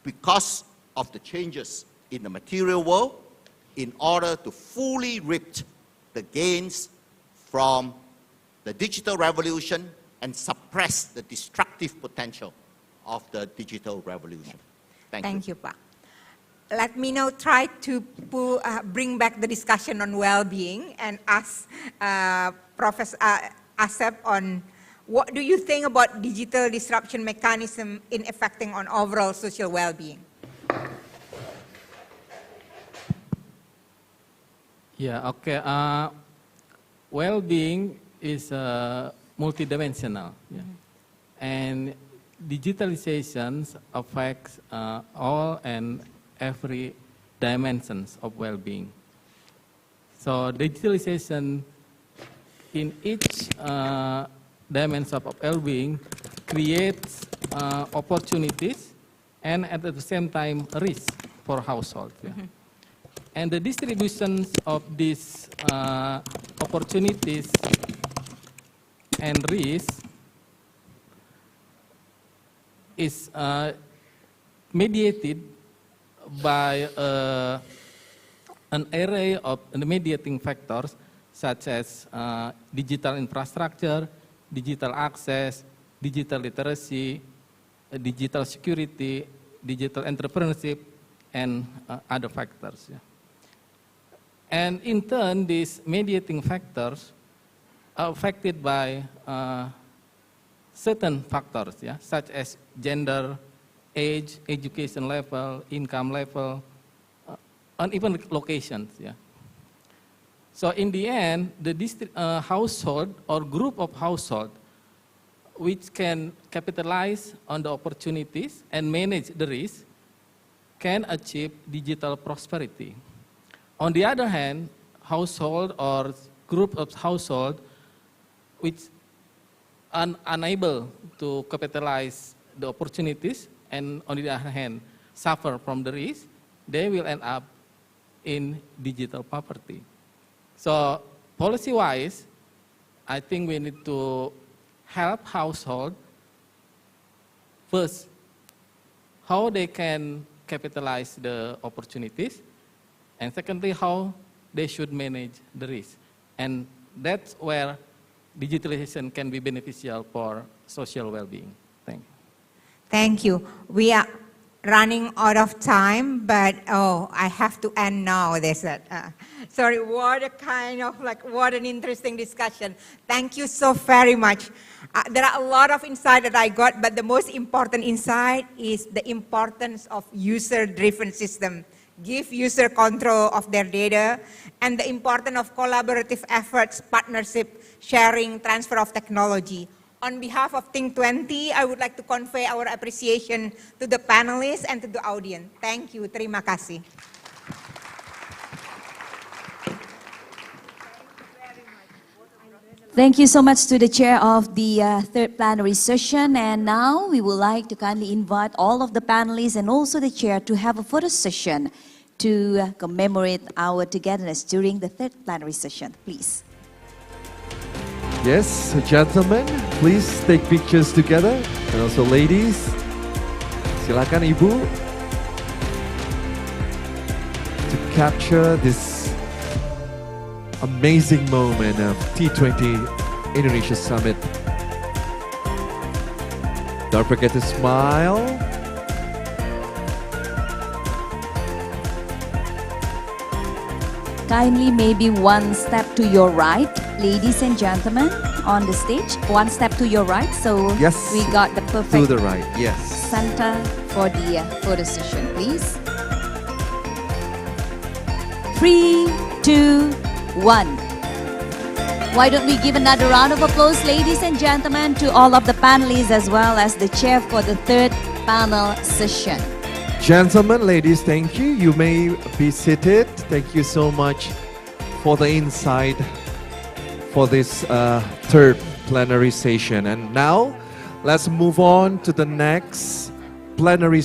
S6: because of the changes in the material world in order to fully reap the gains from the digital revolution and suppress the destructive potential of the digital revolution.
S3: Thank you, Pak. Let me now try to bring back the discussion on well-being and ask Professor Asep on what do you think about digital disruption mechanism in affecting on overall social well-being?
S5: Yeah, okay. Well-being is multidimensional, yeah. And digitalization affects all and every dimensions of well-being. So digitalization in each dimension of well-being creates opportunities and at the same time risk for households. Yeah. And the distribution of these opportunities and risks is mediated by an array of mediating factors such as digital infrastructure, digital access, digital literacy, digital security, digital entrepreneurship, and other factors. Yeah. And in turn, these mediating factors are affected by certain factors, yeah, such as gender, age, education level, income level, and even locations. Yeah. So in the end, the household or group of household which can capitalize on the opportunities and manage the risk can achieve digital prosperity. On the other hand, household or group of household which are unable to capitalize the opportunities and on the other hand suffer from the risk, they will end up in digital poverty. So policy-wise, I think we need to help household first, how they can capitalize the opportunities, and secondly, how they should manage the risk. And that's where digitalization can be beneficial for social well-being. Thank you.
S3: Thank you. We are running out of time, but I have to end now, they said. Sorry, what a kind of what an interesting discussion. Thank you so very much. There are a lot of insight that I got, but the most important insight is the importance of user-driven system. Give user control of their data, and the importance of collaborative efforts, partnership, sharing, transfer of technology. On behalf of Think20, I would like to convey our appreciation to the panelists and to the audience. Thank you. Terima kasih.
S1: Thank you so much to the chair of the third plenary session. And now we would like to kindly invite all of the panelists and also the chair to have a photo session to commemorate our togetherness during the third plenary session. Please.
S2: Yes, gentlemen, please take pictures together. And also ladies, silakan Ibu to capture this amazing moment of T20 Indonesia Summit. Don't forget to smile.
S1: Kindly maybe one step to your right, ladies and gentlemen, on the stage. One step to your right, so
S2: yes,
S1: we got the perfect
S2: to the right, yes,
S1: center for the photo session, please. 3, 2, 1. Why don't we give another round of applause, ladies and gentlemen, to all of the panelists as well as the chair for the third panel session.
S2: Gentlemen, ladies, thank you. You may be seated. Thank you so much for the insight for this third plenary session. And now, let's move on to the next plenary